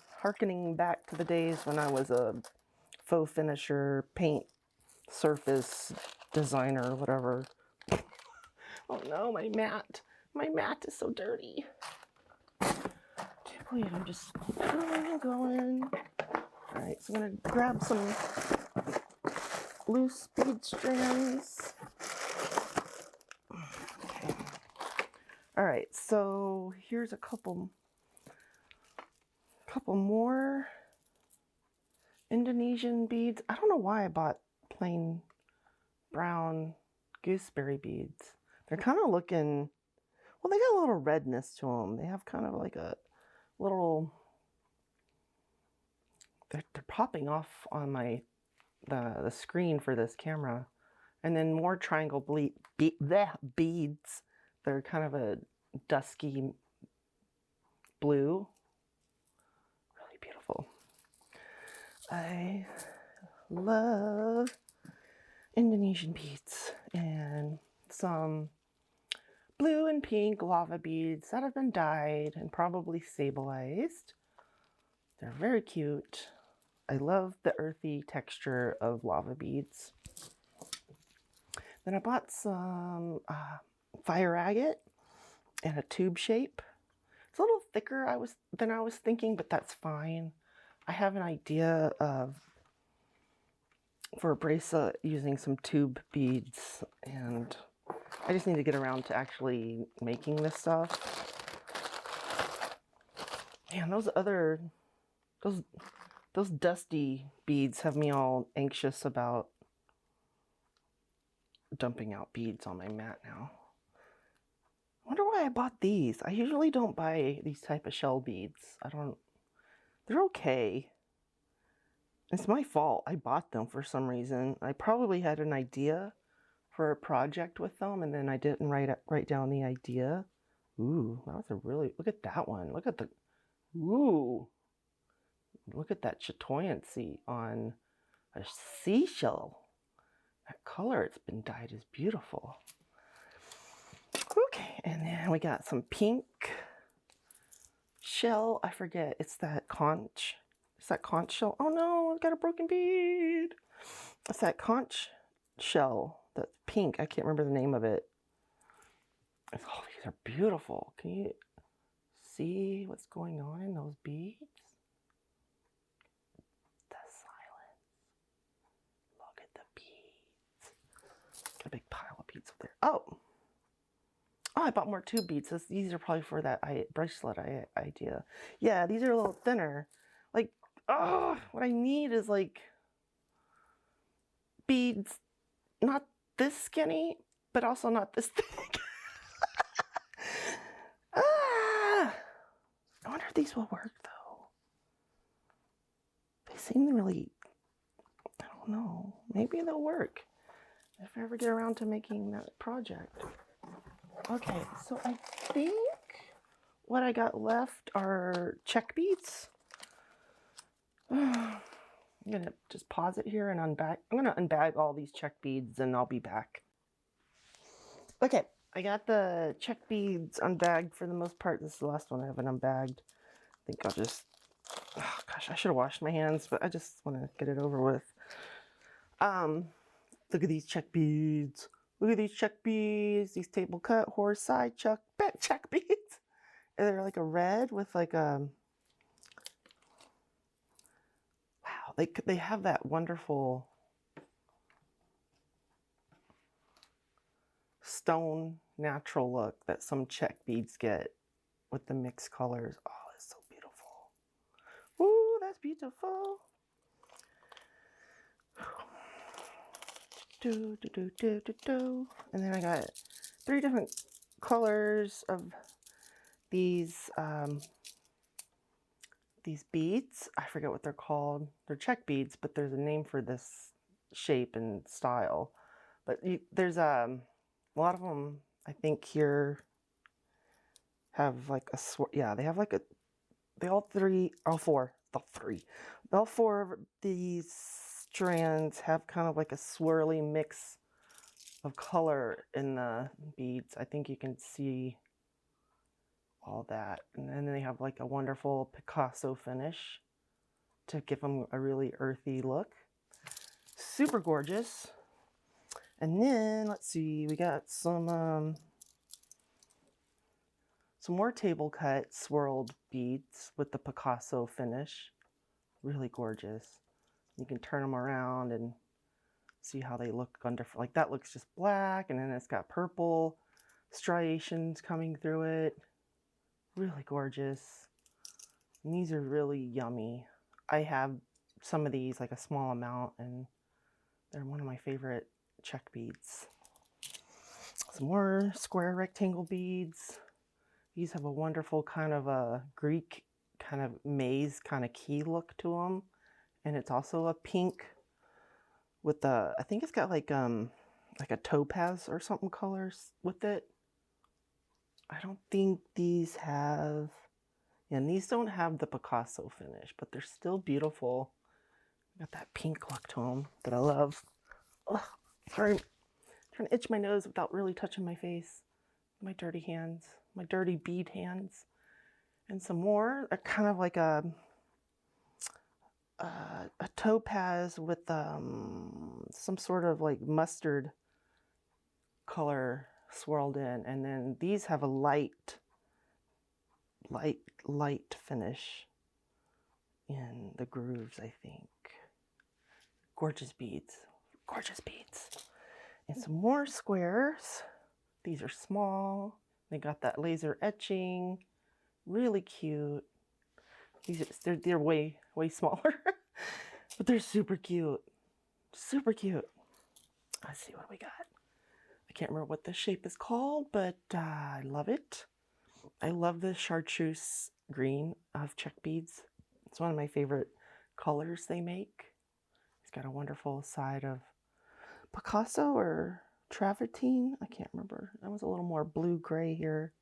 back to the days when I was a faux finisher, paint surface designer, whatever. Oh no, my mat is so dirty. Can't believe I'm just going. All right, so I'm gonna grab some loose bead strands. Okay. All right, so here's a couple more Indonesian beads. I don't know why I bought plain brown gooseberry beads. They're kind of looking, well, they got a little redness to them. They have kind of like a little, they're popping off on the screen for this camera. And then more triangle beads. They're kind of a dusky blue. Really beautiful. I love Indonesian beads and some blue and pink lava beads that have been dyed and probably stabilized. They're very cute. I love the earthy texture of lava beads. Then I bought some fire agate in a tube shape. It's a little thicker than I was thinking, but that's fine. I have an idea for a bracelet using some tube beads, and I just need to get around to actually making this stuff. Man, those dusty beads have me all anxious about dumping out beads on my mat now. I wonder why I bought these. I usually don't buy these type of shell beads. They're okay. It's my fault. I bought them for some reason. I probably had an idea for a project with them, and then I didn't write down the idea. Ooh, that was look at that one. Look at that chatoyancy on a seashell. That color it's been dyed is beautiful. Okay, and then we got some pink shell. I forget. It's that conch. It's that conch shell. Oh no, I've got a broken bead. It's that conch shell that's pink. I can't remember the name of it. Oh, these are beautiful. Can you see what's going on in those beads? The silence. Look at the beads. Got a big pile of beads up there. Oh, I bought more tube beads. These are probably for that bracelet idea. Yeah, these are a little thinner. Like, what I need is like beads, not this skinny, but also not this thick. I wonder if these will work though. They seem really, I don't know. Maybe they'll work if I ever get around to making that project. Okay, so I think what I got left are check beads. I'm gonna just pause it here and unbag. I'm gonna unbag all these check beads and I'll be back. Okay, I got the check beads unbagged for the most part. This is the last one I haven't unbagged. I think I'll just, oh gosh, I should have washed my hands, but I just want to get it over with. Look at these check beads. Look at these check beads. These table cut horse side check beads. And they're like a red with like a, wow, they have that wonderful stone natural look that some check beads get with the mixed colors. Oh, it's so beautiful. Ooh, that's beautiful. And then I got 3 different colors of these beads. I forget what they're called. They're check beads, but there's a name for this shape and style. But there's a lot of them, I think, here have like a yeah, they have like all 4 of these strands have kind of like a swirly mix of color in the beads. I think you can see all that. And then they have like a wonderful Picasso finish to give them a really earthy look. Super gorgeous. And then let's see, we got some more table cut swirled beads with the Picasso finish. Really gorgeous. You can turn them around and see how they look under, like that looks just black, and then it's got purple striations coming through it. Really gorgeous. And these are really yummy. I have some of these, like a small amount, and they're one of my favorite check beads. Some more square rectangle beads. These have a wonderful kind of a Greek kind of maze kind of key look to them. And it's also a pink with the, I think it's got like a topaz or something colors with it. I don't think these have, and these don't have the Picasso finish, but they're still beautiful. Got that pink look to them that I love. Ugh, sorry, I'm trying to itch my nose without really touching my face. my dirty hands, my dirty bead hands. And some more, kind of like a topaz with some sort of like mustard color swirled in. And then these have a light finish in the grooves, I think. Gorgeous beads. Gorgeous beads. And some more squares. These are small. They got that laser etching. Really cute. They're way smaller, but they're super cute. Super cute. Let's see what we got. I can't remember what this shape is called, but I love it. I love the chartreuse green of check beads. It's one of my favorite colors they make. It's got a wonderful side of Picasso or travertine. I can't remember. That was a little more blue-gray here.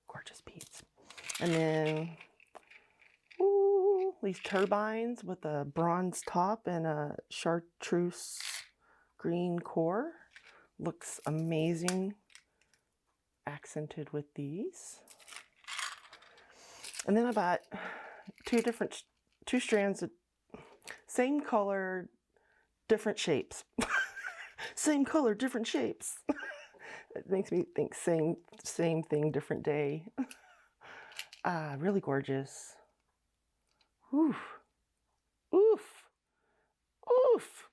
Gorgeous beads. And then, ooh, these turbines with a bronze top and a chartreuse green core. Looks amazing. Accented with these. And then I bought two strands of same color, different shapes. Same color, different shapes. It makes me think same thing, different day. Really gorgeous. Oof. Oof. Oof.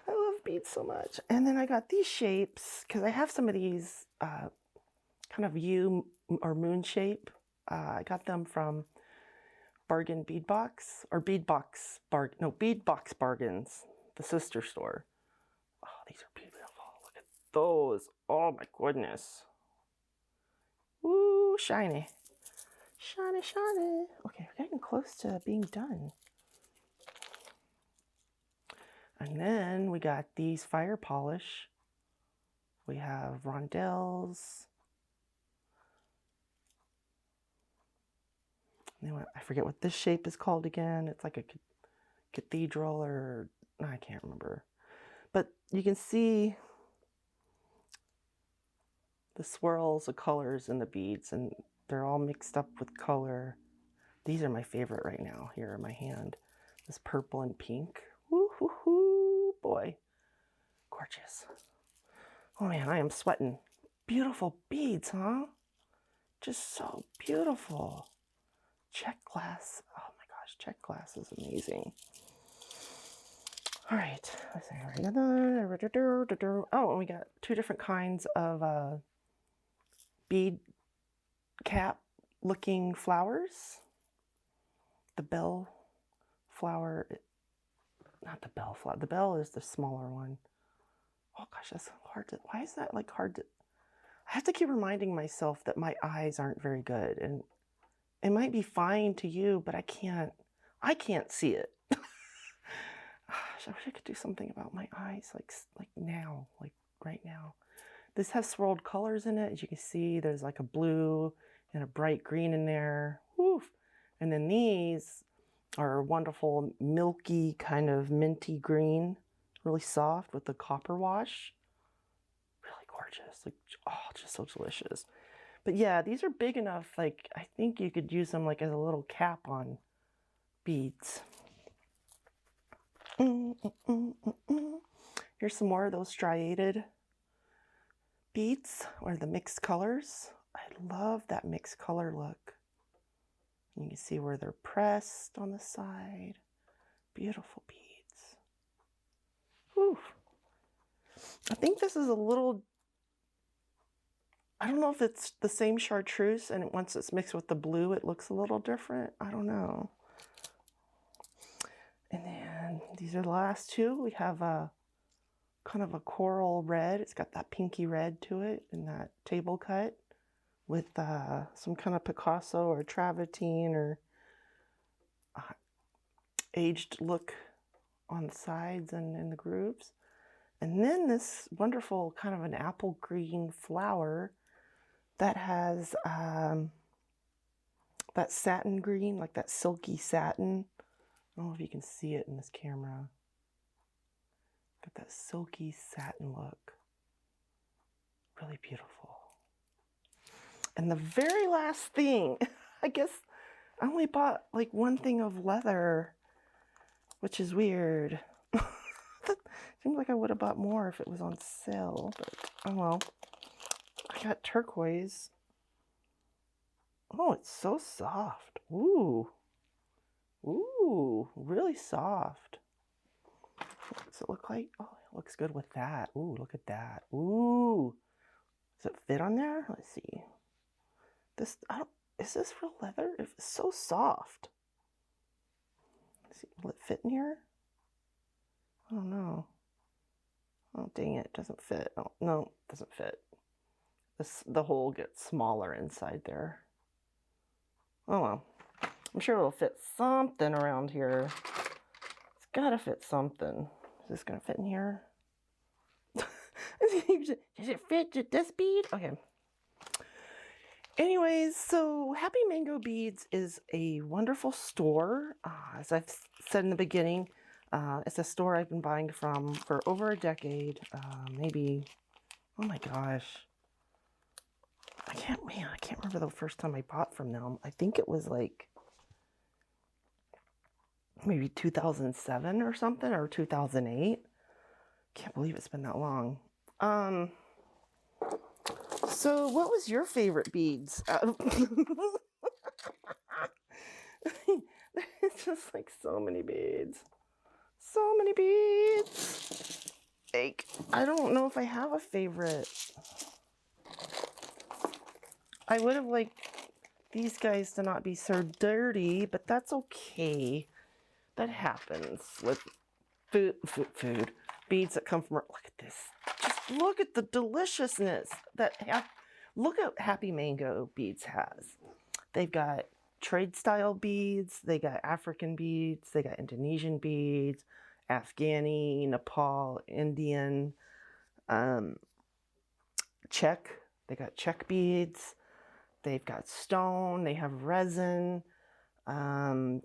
I love beads so much. And then I got these shapes because I have some of these kind of U or moon shape. I got them from Bargain Bead Box or Beadbox Bargains, the sister store. Oh, these are beautiful. Look at those. Oh my goodness. Ooh, shiny. Shiny, shiny. Okay, we're getting close to being done. And then we got these fire polish. We have rondelles. I forget what this shape is called again. It's like a cathedral or I can't remember. But you can see the swirls of colors in the beads, and they're all mixed up with color. These are my favorite right now here in my hand. This purple and pink. Woo-hoo-hoo, boy. Gorgeous. Oh man, I am sweating. Beautiful beads, huh? Just so beautiful. Check glass. Oh my gosh, check glass is amazing. All right. Oh, and we got two different kinds of bead cap looking flowers. The bell flower, not the bell flower. The bell is the smaller one. Oh gosh, that's hard to, why is that like hard to, I have to keep reminding myself that my eyes aren't very good, and it might be fine to you, but I can't see it. I wish I could do something about my eyes, like now, like right now. This has swirled colors in it. As you can see, there's like a blue and a bright green in there. Woof. And then these are a wonderful milky kind of minty green, really soft with the copper wash. Really gorgeous. Like, oh, just so delicious. But yeah, these are big enough, like I think you could use them like as a little cap on beads. Here's some more of those striated beads, or the mixed colors. I love that mixed color look. You can see where they're pressed on the side. Beautiful beads. Whew. I think this is a little, I don't know if it's the same chartreuse, and once it's mixed with the blue, it looks a little different. I don't know. And then these are the last two. We have a kind of a coral red. It's got that pinky red to it in that table cut with some kind of Picasso or travertine or aged look on the sides and in the grooves. And then this wonderful kind of an apple green flower that has that satin green, like that silky satin. I don't know if you can see it in this camera. Got that silky satin look. Really beautiful. And the very last thing, I guess I only bought like one thing of leather, which is weird. Seems like I would have bought more if it was on sale, but oh well. I got turquoise. Oh, it's so soft. Ooh. Ooh, really soft. What's it look like? Oh, it looks good with that. Ooh, look at that. Ooh. Does it fit on there? Let's see. This, is this real leather? It's so soft. Let's see, will it fit in here? I don't know. Oh, dang it, doesn't fit. Oh, no, it doesn't fit. The hole gets smaller inside there. Oh well. I'm sure it'll fit something around here. It's gotta fit something. Is this gonna fit in here? Does it fit this bead? Okay. Anyways, so Happy Mango Beads is a wonderful store. As I've said in the beginning, it's a store I've been buying from for over a decade. Maybe, oh my gosh. I can't remember the first time I bought from them. I think it was like maybe 2007 or something, or 2008. Can't believe it's been that long. So what was your favorite beads? It's just like so many beads. So many beads. Like, I don't know if I have a favorite. I would have liked these guys to not be so dirty, but that's okay. That happens with food. Beads that come from, look at this. Just look at the deliciousness that, look at Happy Mango Beads has. They've got trade style beads, they got African beads, they got Indonesian beads, Afghani, Nepal, Indian, Czech, they got Czech beads, they've got stone, they have resin,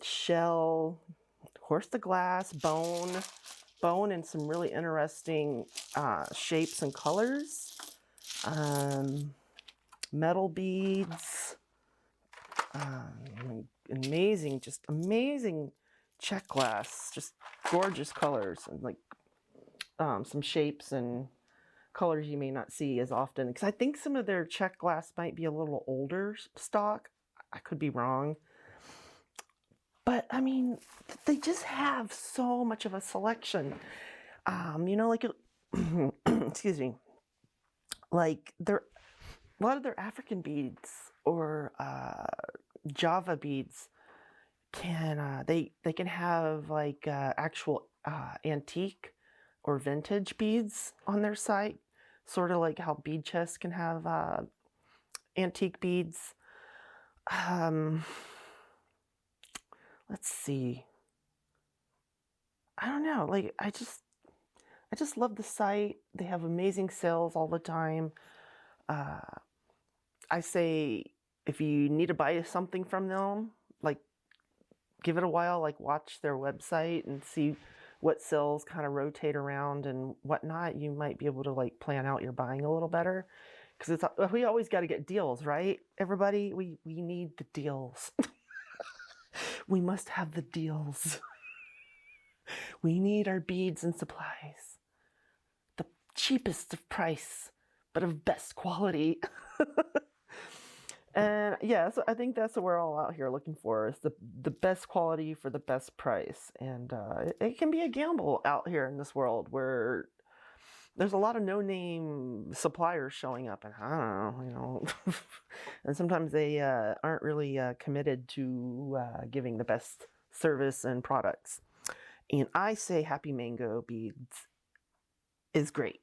shell, of course the glass, bone and some really interesting shapes and colors, metal beads, amazing Czech glass, just gorgeous colors, and like some shapes and colors you may not see as often, because I think some of their Czech glass might be a little older stock. I could be wrong. But I mean, they just have so much of a selection. You know, like, excuse me, like a lot of their African beads or Java beads can they can have like actual antique or vintage beads on their site, sort of like how Bead Chest can have antique beads. Let's see. I don't know. Like, I just love the site. They have amazing sales all the time. I say if you need to buy something from them, like, give it a while, like watch their website and see what sales kind of rotate around and whatnot. You might be able to like plan out your buying a little better, because we always got to get deals, right? Everybody, we need the deals. We must have the deals. We need our beads and supplies. The cheapest of price, but of best quality. And yeah, so I think that's what we're all out here looking for, is the best quality for the best price. And it can be a gamble out here in this world where there's a lot of no-name suppliers showing up, and I don't know, and sometimes they aren't really committed to giving the best service and products. And I say Happy Mango Beads is great.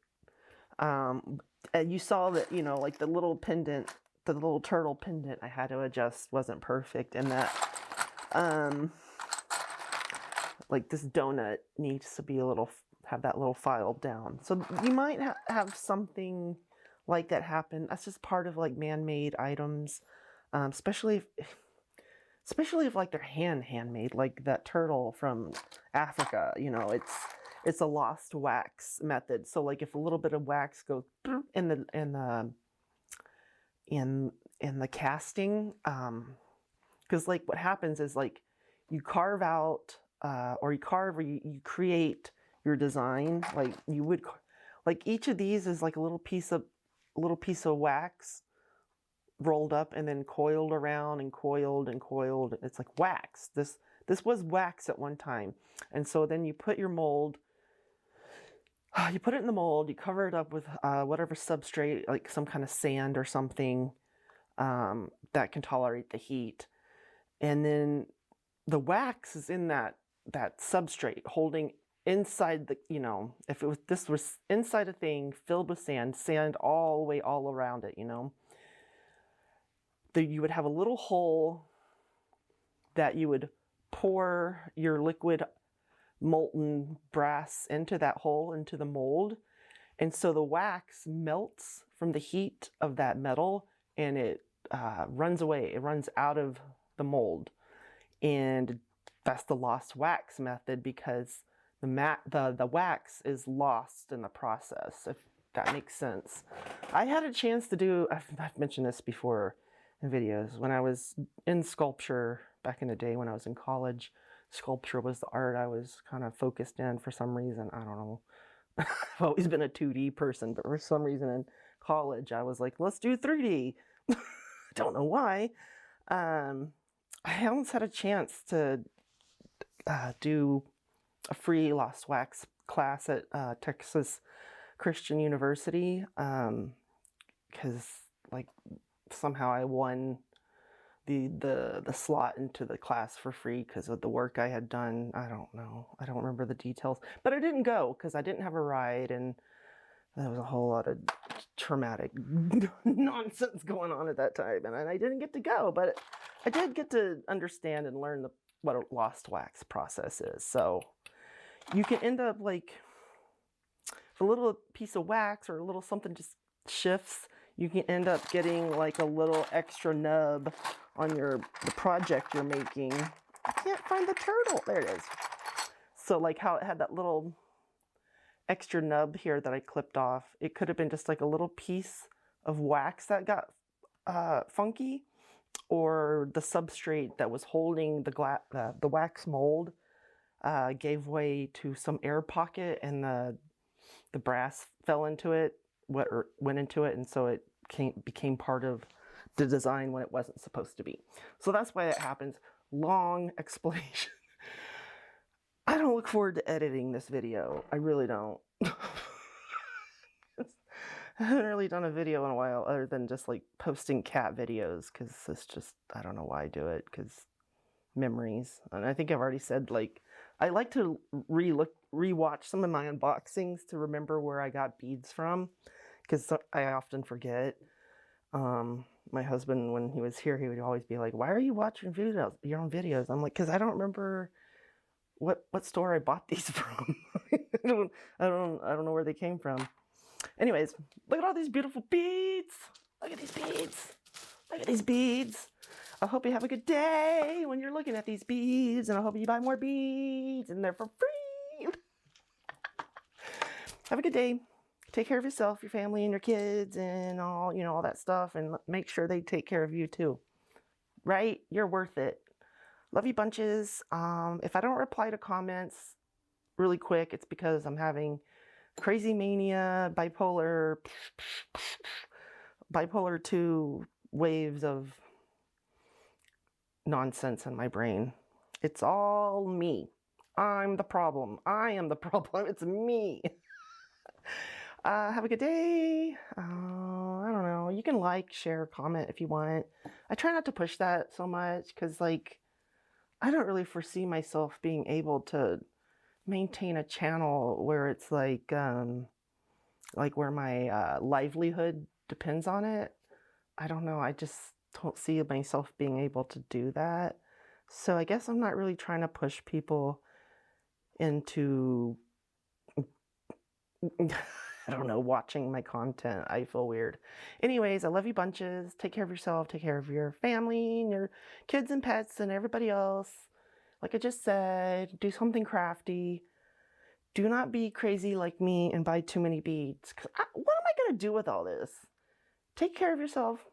And you saw that, you know, like the little pendant, the little turtle pendant I had to adjust wasn't perfect, and that like this donut needs to be have that little filed down. So you might have something like that happen. That's just part of like man-made items, especially if like they're handmade, like that turtle from Africa. You know, it's a lost wax method. So like if a little bit of wax goes in the casting, because like what happens is like you carve out or you create your design. Like you would, like each of these is like a little piece of wax rolled up and then coiled around and coiled and coiled. It's like wax. This was wax at one time. And so then you put your mold, you put it in the mold, you cover it up with whatever substrate, like some kind of sand or something that can tolerate the heat. And then the wax is in that substrate holding inside the, you know, if it was, this was inside a thing filled with sand all the way all around it, you know. You would have a little hole that you would pour your liquid molten brass into that hole, into the mold. And so the wax melts from the heat of that metal and it runs away. It runs out of the mold. And that's the lost wax method, because the wax is lost in the process, if that makes sense. I had a chance to do, I've mentioned this before in videos, when I was in sculpture back in the day when I was in college. Sculpture was the art I was kind of focused in for some reason. I don't know. I've always been a 2D person, but for some reason in college I was like, let's do 3D. I don't know why. I almost had a chance to do a free lost wax class at Texas Christian University, because like somehow I won the slot into the class for free because of the work I had done. I don't know. I don't remember the details, but I didn't go because I didn't have a ride, and there was a whole lot of traumatic nonsense going on at that time, and I didn't get to go, but I did get to understand and learn what a lost wax process is. So you can end up like, if a little piece of wax or a little something just shifts, you can end up getting like a little extra nub on the project you're making. I can't find the turtle. There it is. So like how it had that little extra nub here that I clipped off, it could have been just like a little piece of wax that got funky, or the substrate that was holding the wax mold gave way to some air pocket, and the brass fell into it, went into it, and so it became part of the design when it wasn't supposed to be. So that's why that happens. Long explanation. I don't look forward to editing this video. I really don't. I haven't really done a video in a while other than just like posting cat videos, because it's just, I don't know why I do it, because memories. And I think I've already said, like, I like to rewatch some of my unboxings to remember where I got beads from, because I often forget. My husband, when he was here, he would always be like, why are you watching your own videos? I'm like, because I don't remember what store I bought these from. I don't know where they came from. Anyways, look at all these beautiful beads. Look at these beads. Look at these beads. I hope you have a good day when you're looking at these beads, and I hope you buy more beads, and they're for free. Have a good day. Take care of yourself, your family, and your kids, and all, you know, all that stuff, and make sure they take care of you too. Right? You're worth it. Love you bunches. If I don't reply to comments really quick, it's because I'm having crazy mania, bipolar 2 waves of nonsense in my brain. It's all me. I'm the problem. I am the problem. It's me. Have a good day. I don't know. You can like, share, comment if you want. I try not to push that so much because, like, I don't really foresee myself being able to maintain a channel where it's like where my livelihood depends on it. I don't know. I just don't see myself being able to do that. So I guess I'm not really trying to push people into I don't know, watching my content. I feel weird. Anyways, I love you bunches. Take care of yourself. Take care of your family and your kids and pets and everybody else. Like I just said, do something crafty. Do not be crazy like me and buy too many beads. 'Cause what am I going to do with all this? Take care of yourself.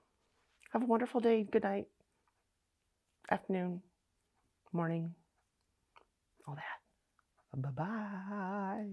Have a wonderful day. Good night. Afternoon. Morning. All that. Bye-bye.